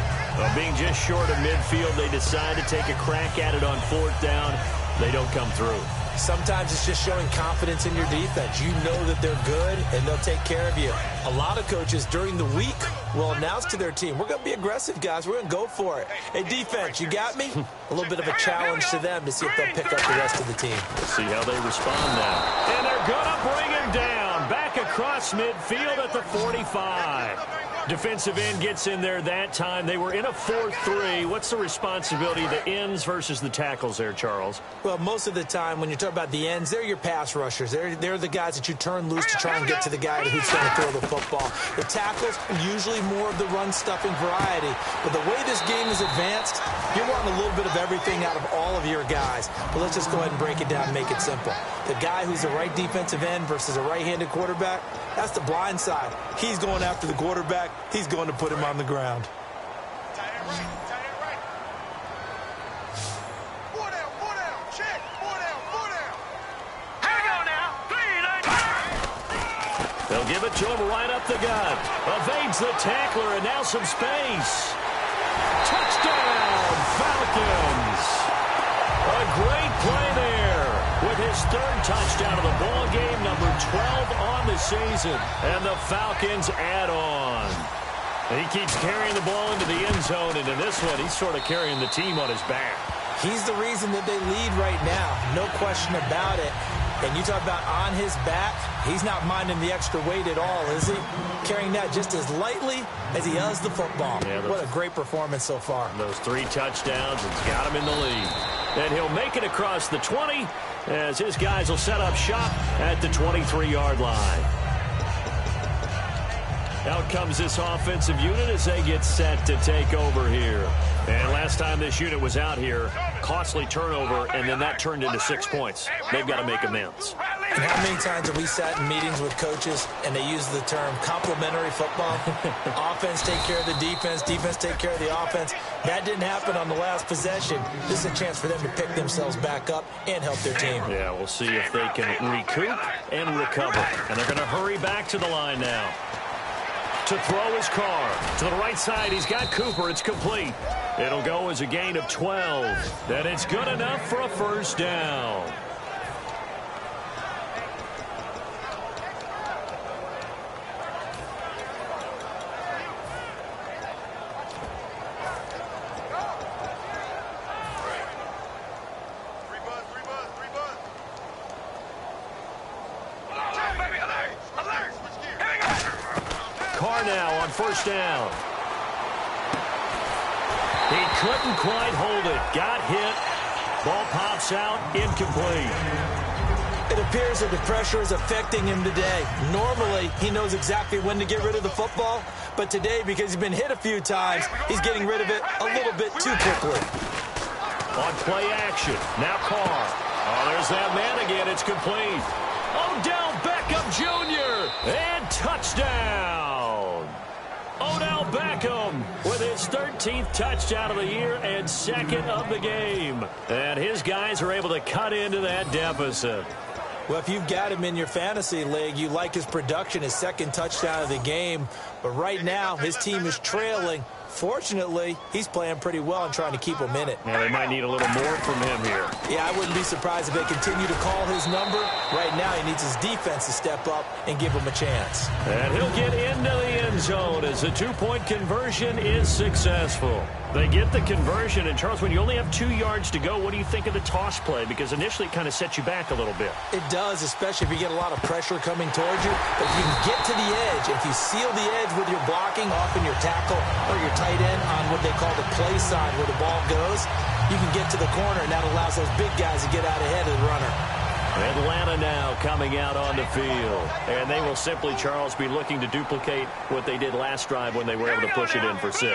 Being just short of midfield, they decide to take a crack at it on 4th down. They don't come through. Sometimes it's just showing confidence in your defense. You know that they're good, and they'll take care of you. A lot of coaches during the week will announce to their team, we're going to be aggressive, guys. We're going to go for it. Hey, defense, you got me? A little bit of a challenge to them to see if they'll pick up the rest of the team. We'll see how they respond now. And they're going to bring him down. Back across midfield at the 45. Defensive end gets in there that time. They were in a 4-3. What's the responsibility of the ends versus the tackles there, Charles? Well, most of the time when you talk about the ends, they're your pass rushers. They're the guys that you turn loose to try and get to the guy who's going to throw the football. The tackles are usually more of the run-stuffing variety. But the way this game is advanced, you're wanting a little bit of everything out of all of your guys. But let's just go ahead and break it down and make it simple. The guy who's the right defensive end versus a right-handed quarterback, that's the blind side. He's going after the quarterback. He's going to put him on the ground. Tight end right. Tight end right. 4 down, 4 down. Check. 4 down, 4 down. Here we go now. 3, 9. They'll give it to him right up the gut. Evades the tackler, and now some space. Touchdown, Falcons. A great play there with his 3rd touchdown of the ball game, number 12 on the season. And the Falcons add on. He keeps carrying the ball into the end zone, and in this one, he's sort of carrying the team on his back. He's the reason that they lead right now. No question about it. And you talk about on his back, he's not minding the extra weight at all, is he? Carrying that just as lightly as he does the football. Yeah, what a great performance so far. Those 3 touchdowns, it's got him in the lead. And he'll make it across the 20 as his guys will set up shop at the 23-yard line. Out comes this offensive unit as they get set to take over here. And last time this unit was out here, costly turnover, and then that turned into 6 points. They've got to make amends. And how many times have we sat in meetings with coaches and they use the term complementary football? Offense take care of the defense, defense take care of the offense. That didn't happen on the last possession. This is a chance for them to pick themselves back up and help their team. Yeah, we'll see if they can recoup and recover. And they're going to hurry back to the line now. To throw his Carr. To the right side, he's got Cooper. It's complete. It'll go as a gain of 12. Then it's good enough for a 1st down. Carr now on 1st down. He couldn't quite hold it. Got hit. Ball pops out. Incomplete. It appears that the pressure is affecting him today. Normally, he knows exactly when to get rid of the football. But today, because he's been hit a few times, he's getting rid of it a little bit too quickly. On play action. Now Carr. Oh, there's that man again. It's complete. Odell Beckham Jr. And touchdown. Odell Beckham with his 13th touchdown of the year and 2nd of the game. And his guys are able to cut into that deficit. Well, if you've got him in your fantasy league, you like his production, his second touchdown of the game. But right now, his team is trailing. Fortunately, he's playing pretty well and trying to keep him in it. Yeah, they might need a little more from him here. Yeah, I wouldn't be surprised if they continue to call his number. Right now, he needs his defense to step up and give him a chance. And he'll get into the end zone as the two-point conversion is successful. They get the conversion, and Charles, when you only have 2 yards to go, what do you think of the toss play? Because initially it kind of sets you back a little bit. It does, especially if you get a lot of pressure coming towards you. But if you can get to the edge, if you seal the edge with your blocking, often your tackle or your tight end on what they call the play side where the ball goes, you can get to the corner, and that allows those big guys to get out ahead of the runner. Atlanta now coming out on the field. And they will simply, Charles, be looking to duplicate what they did last drive when they were able to push it in for 6.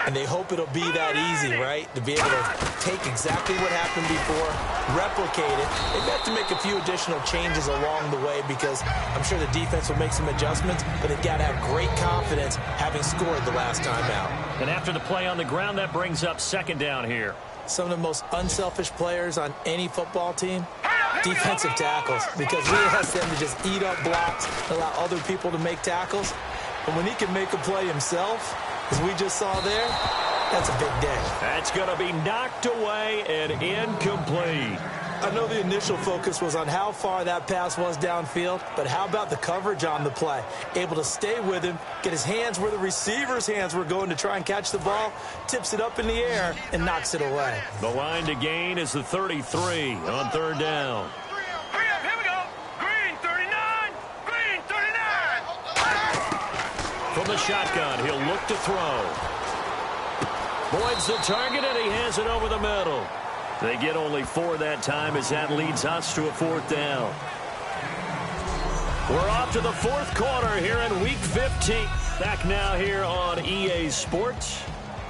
And they hope it'll be that easy, right? To be able to take exactly what happened before, replicate it. They've got to make a few additional changes along the way because I'm sure the defense will make some adjustments, but they've got to have great confidence having scored the last time out. And after the play on the ground, that brings up 2nd down here. Some of the most unselfish players on any football team, defensive tackles, because we ask them to just eat up blocks, allow other people to make tackles. But when he can make a play himself, as we just saw there, that's a big day. That's going to be knocked away and incomplete. I know the initial focus was on how far that pass was downfield, but how about the coverage on the play? Able to stay with him, get his hands where the receiver's hands were going to try and catch the ball, tips it up in the air, and knocks it away. The line to gain is the 33 on 3rd down. Here we go. Green 39. Green 39. From the shotgun, he'll look to throw. Boyd's the target, and he has it over the middle. They get only 4 that time as that leads us to a 4th down. We're off to the 4th quarter here in Week 15. Back now here on EA Sports.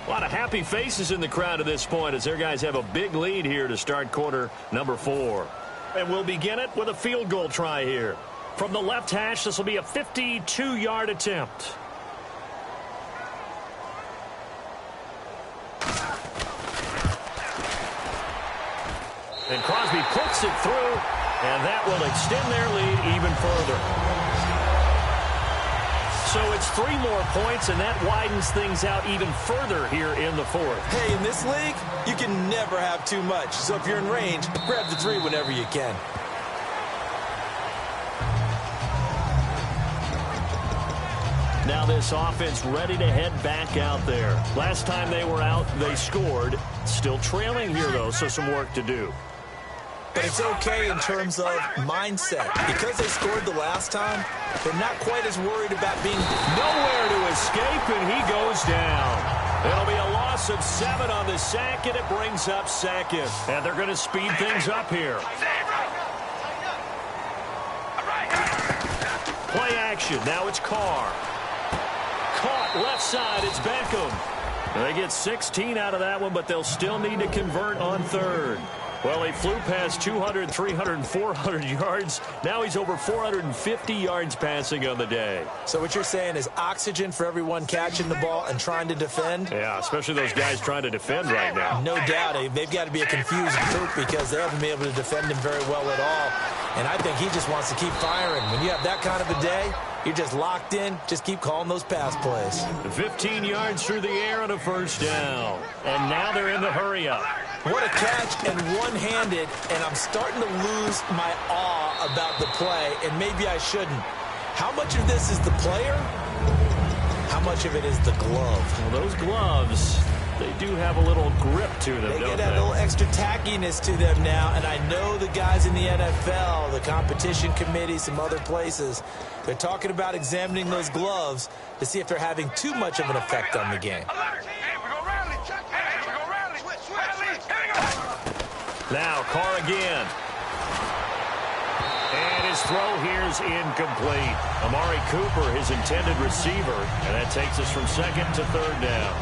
A lot of happy faces in the crowd at this point as their guys have a big lead here to start quarter number 4. And we'll begin it with a field goal try here. From the left hash, this will be a 52-yard attempt. And Crosby puts it through, and that will extend their lead even further. So it's 3 more points, and that widens things out even further here in the 4th. Hey, in this league, you can never have too much. So if you're in range, grab the 3 whenever you can. Now this offense ready to head back out there. Last time they were out, they scored. Still trailing here, though, so some work to do. But it's okay in terms of mindset. Because they scored the last time, they're not quite as worried about being nowhere to escape, and he goes down. It'll be a loss of 7 on the sack, and it brings up 2nd. And they're going to speed things up here. Play action. Now it's Carr. Caught left side. It's Beckham. They get 16 out of that one, but they'll still need to convert on 3rd. Well, he flew past 200, 300, 400 yards. Now he's over 450 yards passing on the day. So what you're saying is oxygen for everyone catching the ball and trying to defend? Yeah, especially those guys trying to defend right now. No doubt. They've got to be a confused group because they haven't been able to defend him very well at all. And I think he just wants to keep firing. When you have that kind of a day, you're just locked in. Just keep calling those pass plays. 15 yards through the air on a 1st down. And now they're in the hurry-up. What a catch and one-handed, and I'm starting to lose my awe about the play, and maybe I shouldn't. How much of this is the player? How much of it is the glove? Well, those gloves, they do have a little grip to them, They don't get that little extra tackiness to them now, and I know the guys in the NFL, the competition committee, some other places, they're talking about examining those gloves to see if they're having too much of an effect on the game. Now Carr again. And his throw here is incomplete. Amari Cooper, his intended receiver. And that takes us from 2nd to 3rd down.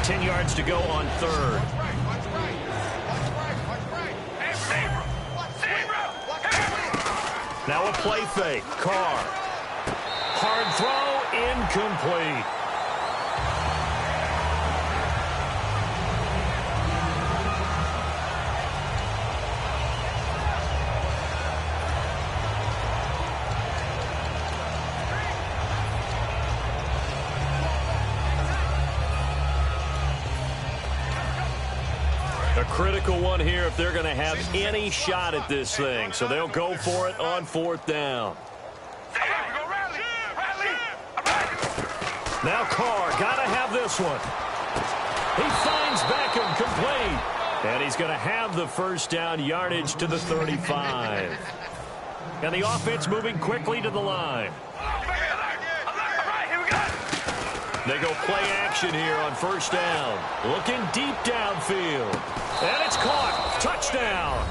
Ten yards to go on 3rd. Now a play fake. Carr. Hard throw, incomplete. A critical one here if they're going to have any shot at this thing. So they'll go for it on 4th down. Now Carr, got to have this one. He finds Beckham complete. And he's going to have the first down, yardage to the 35. And the offense moving quickly to the line. They go play action here on 1st down. Looking deep downfield. And it's caught. Touchdown.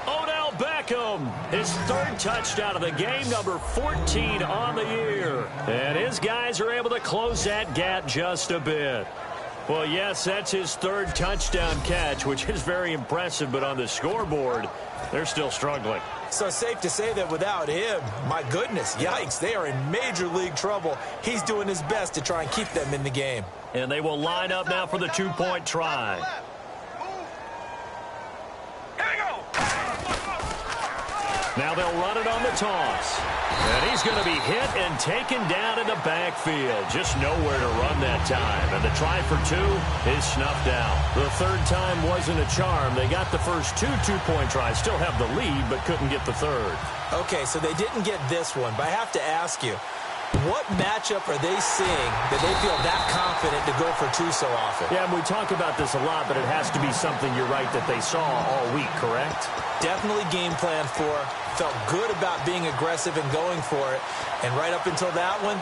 Odell Beckham, his 3rd touchdown of the game, number 14 on the year. And his guys are able to close that gap just a bit. Well, yes, that's his 3rd touchdown catch, which is very impressive, but on the scoreboard, they're still struggling. So safe to say that without him, my goodness, yikes, they are in major league trouble. He's doing his best to try and keep them in the game. And they will line up now for the 2-point try. Now they'll run it on the toss. And he's going to be hit and taken down in the backfield. Just nowhere to run that time. And the try for 2 is snuffed out. The 3rd time wasn't a charm. They got the first 2 2-point tries. Still have the lead, but couldn't get the 3rd. Okay, so they didn't get this one. But I have to ask you, what matchup are they seeing that they feel that confident to go for 2 so often? Yeah, and we talk about this a lot, but it has to be something, you're right, that they saw all week, correct? Definitely game plan for. Felt good about being aggressive and going for it. And right up until that one,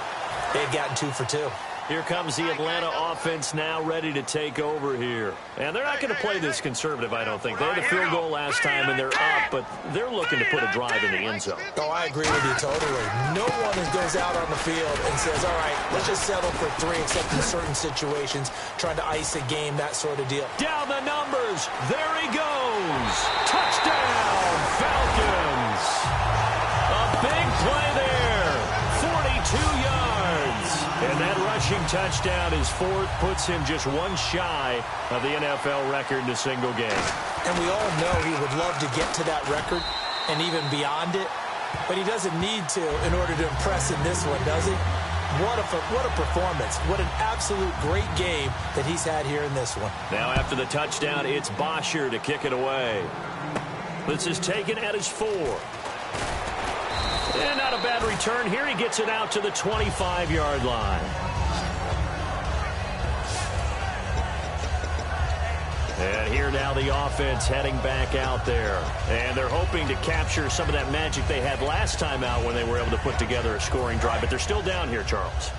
they had gotten 2 for 2. Here comes the Atlanta offense now ready to take over here. And they're not going to play this conservative, I don't think. They had a field goal last time, and they're up, but they're looking to put a drive in the end zone. Oh, I agree with you totally. No one goes out on the field and says, all right, let's just settle for 3, except in certain situations, trying to ice a game, that sort of deal. Down the numbers. There he goes. Touchdown, Falcons. A big play there. 42 yards. And that rushing touchdown is 4th, puts him just 1 shy of the NFL record in a single game. And we all know he would love to get to that record and even beyond it, but he doesn't need to in order to impress in this one, does he? What a performance. What an absolute great game that he's had here in this one. Now after the touchdown, it's Bosher to kick it away. This is taken at his 4. And not a bad return here. He gets it out to the 25-yard line. And here now the offense heading back out there. And they're hoping to capture some of that magic they had last time out when they were able to put together a scoring drive. But they're still down here, Charles.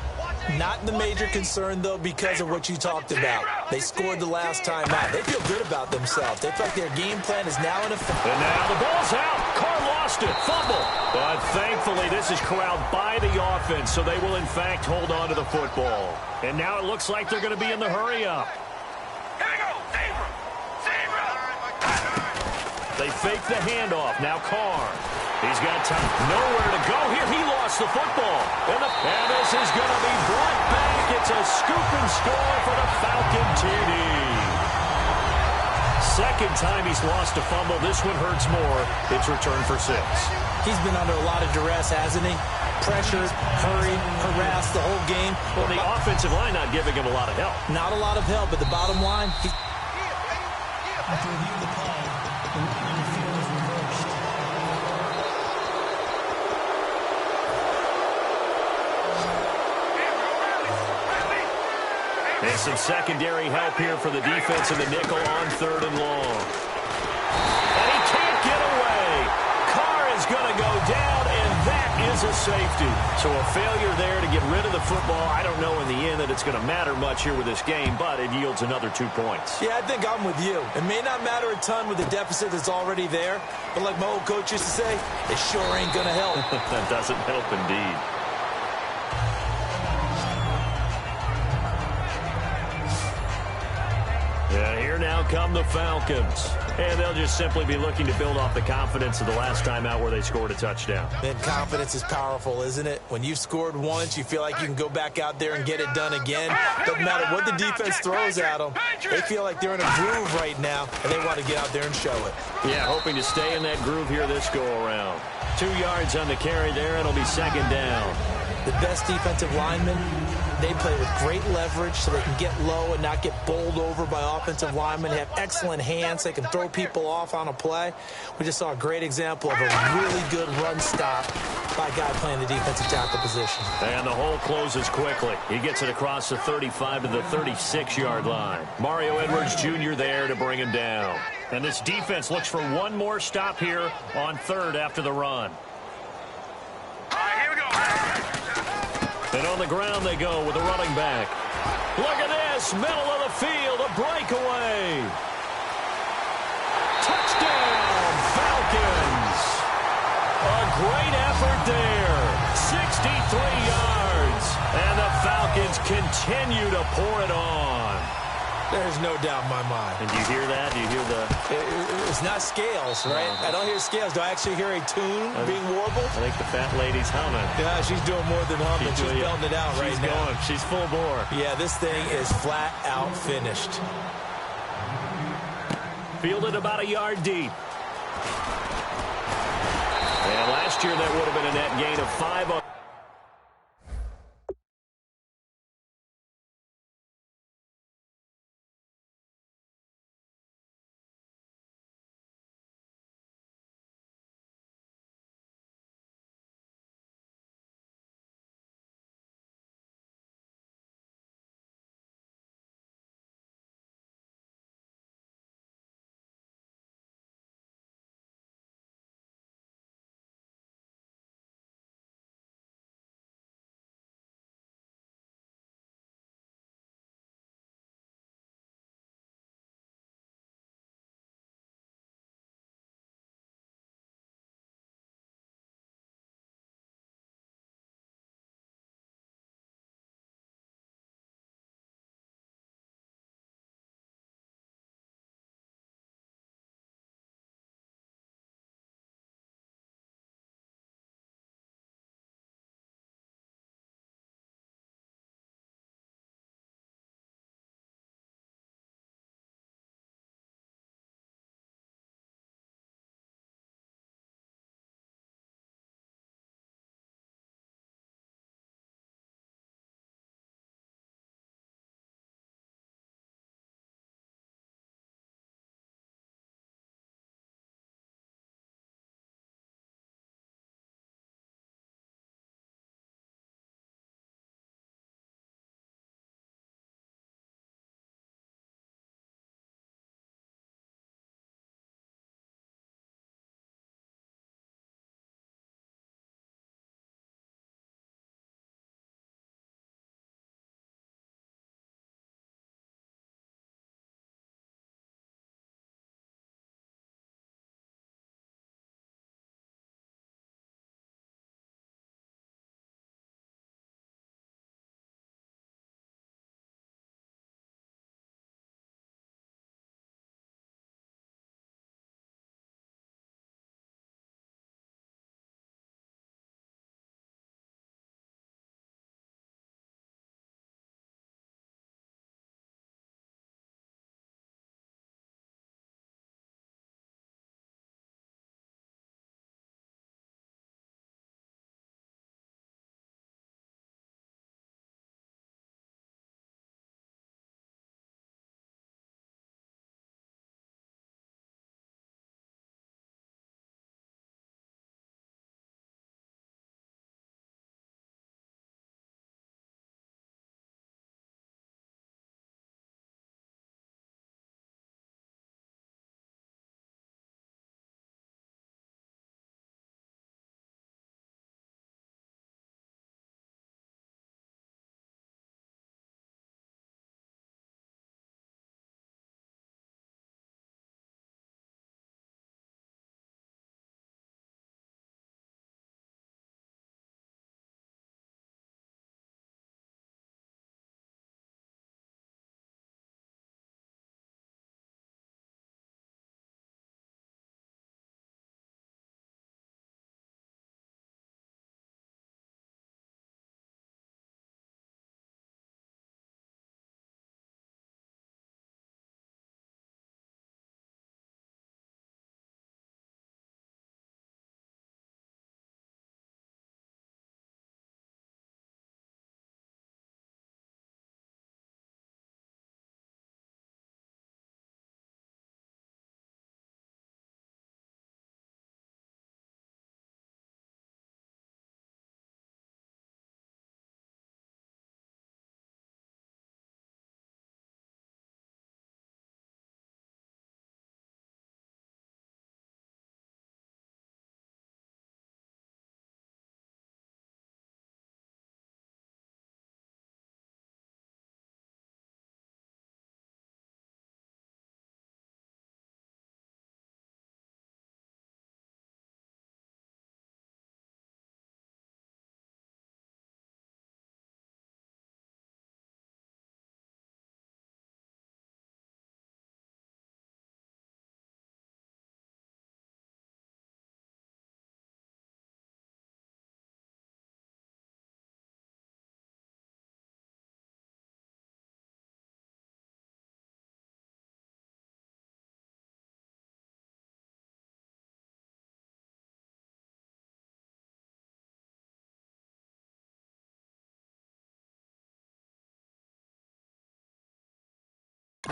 Not the major concern, though, because of what you talked about. They scored the last time out. They feel good about themselves. They feel like their game plan is now in effect. And now the ball's out. Carr lost it. Fumble. But thankfully, this is corralled by the offense, so they will, in fact, hold on to the football. And now it looks like they're going to be in the hurry-up. They fake the handoff. Now Carr. He's got time. Nowhere to go here. He lost the football. And this is going to be brought back. It's a scoop and score for the Falcon TD. Second time he's lost a fumble. This one hurts more. It's returned for 6. He's been under a lot of duress, hasn't he? Pressured, hurried, harassed the whole game. Well, the offensive line not giving him a lot of help. Not a lot of help, but the bottom line, After reviewing the play, the running on the field is reversed. And some secondary help here for the defense in the nickel on 3rd and long. And he can't get away. Carr is going to go down, and that is a safety. So a failure there to get rid of the football. I don't know in the end that it's going to matter much here with this game, but it yields another 2 points. yeah, I think I'm with you. It may not matter a ton with the deficit that's already there, but like my old coach used to say, it sure ain't going to help. That doesn't help indeed. And here now come the Falcons. And they'll just simply be looking to build off the confidence of the last time out where they scored a touchdown. Then confidence is powerful, isn't it? When you've scored once, you feel like you can go back out there and get it done again. Doesn't matter what the defense throws at them. They feel like they're in a groove right now, and they want to get out there and show it. Yeah, hoping to stay in that groove here this go-around. 2 yards on the carry there, and it'll be 2nd down. The best defensive linemen, they play with great leverage so they can get low and not get bowled over by offensive linemen. They have excellent hands. They can throw people off on a play. We just saw a great example of a really good run stop by a guy playing the defensive tackle position. And the hole closes quickly. He gets it across the 35 to the 36-yard line. Mario Edwards Jr. there to bring him down. And this defense looks for one more stop here on third after the run. And on the ground they go with a running back. Look at this, middle of the field, a breakaway. Touchdown, Falcons. A great effort there, 63 yards. And the Falcons continue to pour it on. There's no doubt in my mind. And do you hear that? Do you hear the... It's not scales, right? I don't hear scales. Do I actually hear a tune being warbled? I think the fat lady's humming. Yeah, she's doing more than humming. She's belting it out right now. She's going. She's full bore. Yeah, this thing is flat out finished. Fielded about a yard deep. And last year that would have been a net gain of 5.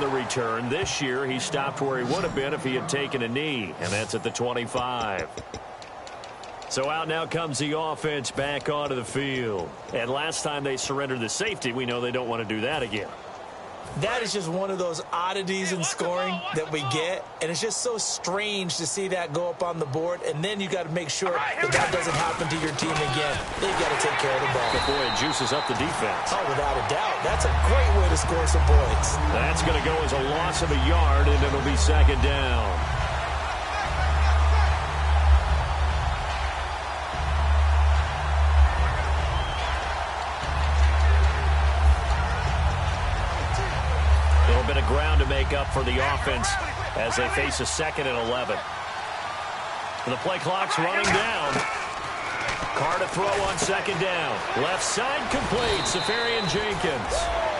the return. This year, he stopped where he would have been if he had taken a knee, and that's at the 25. So out now comes the offense back onto the field. And last time they surrendered the safety, we know they don't want to do that again. That is just one of those oddities in scoring that we get, and it's just so strange to see that go up on the board, and then you got to make sure that doesn't happen to your team again. They've got to take care of the ball. Good boy, it juices up the defense. Oh, without a doubt. That's a great way to score some points. That's going to go as a loss of a yard, and it'll be second down. Bit of ground to make up for the offense as they face a 2nd and 11. The play clock's running down. Carr to throw on 2nd down. Left side complete. Safarian Jenkins.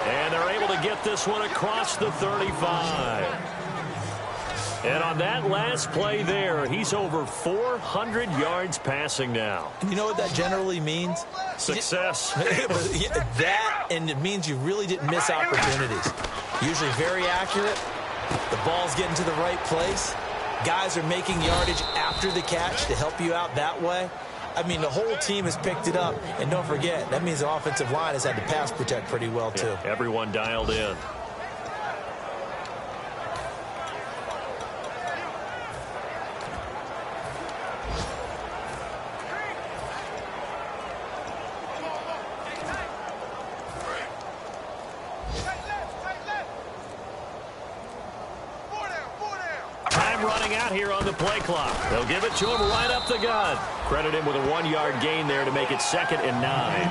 And they're able to get this one across the 35. And on that last play there, he's over 400 yards passing now. You know what that generally means? Success. That, and it means you really didn't miss opportunities. Usually very accurate. The ball's getting to the right place. Guys are making yardage after the catch to help you out that way. I mean, the whole team has picked it up. And don't forget, that means the offensive line has had to pass protect pretty well, too. Yeah, everyone dialed in. Running out here on the play clock. They'll give it to him right up the gut. Credit him with a 1-yard gain there to make it 2nd and 9.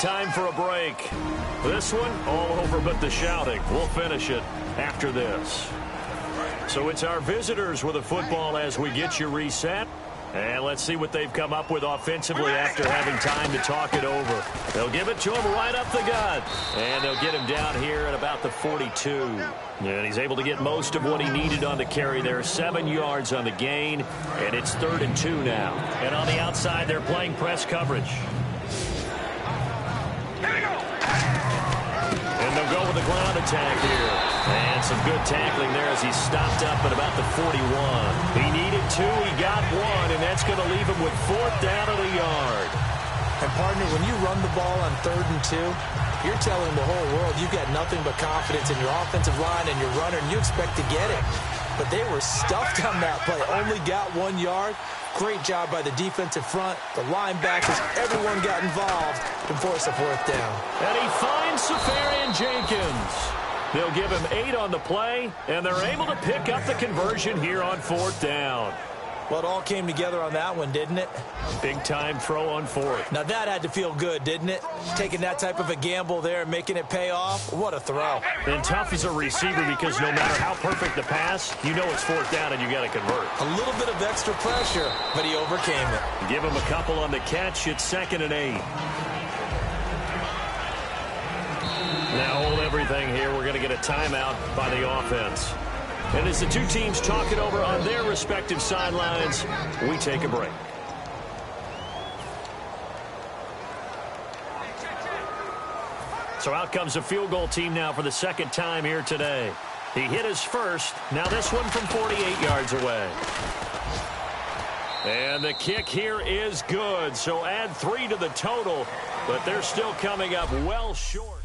Time for a break. This one all over but the shouting. We'll finish it after this. So it's our visitors with a football as we get you reset. And let's see what they've come up with offensively after having time to talk it over. They'll give it to him right up the gut. And they'll get him down here at about the 42. And he's able to get most of what he needed on the carry there. 7 yards on the gain. And it's 3rd and 2 now. And on the outside, they're playing press coverage. And they'll go with the ground attack here. And some good tackling there as he stopped up at about the 41. He needed 2, he got 1, and that's going to leave him with 4th down at a yard. And, partner, when you run the ball on 3rd and 2, you're telling the whole world you've got nothing but confidence in your offensive line and your runner, and you expect to get it. But they were stuffed on that play, only got 1 yard. Great job by the defensive front, the linebackers, everyone got involved and forced a 4th down. And he finds Safarian Jenkins. They'll give him 8 on the play, and they're able to pick up the conversion here on 4th down. Well, it all came together on that one, didn't it? Big-time throw on 4th. Now, that had to feel good, didn't it? Taking that type of a gamble there and making it pay off. What a throw. And tough as a receiver because no matter how perfect the pass, you know it's 4th down and you got to convert. A little bit of extra pressure, but he overcame it. Give him a couple on the catch. It's 2nd and 8. Now hold everything here. We're going to get a timeout by the offense. And as the two teams talk it over on their respective sidelines, we take a break. So out comes the field goal team now for the 2nd time here today. He hit his first. Now this one from 48 yards away. And the kick here is good. So add 3 to the total, but they're still coming up well short.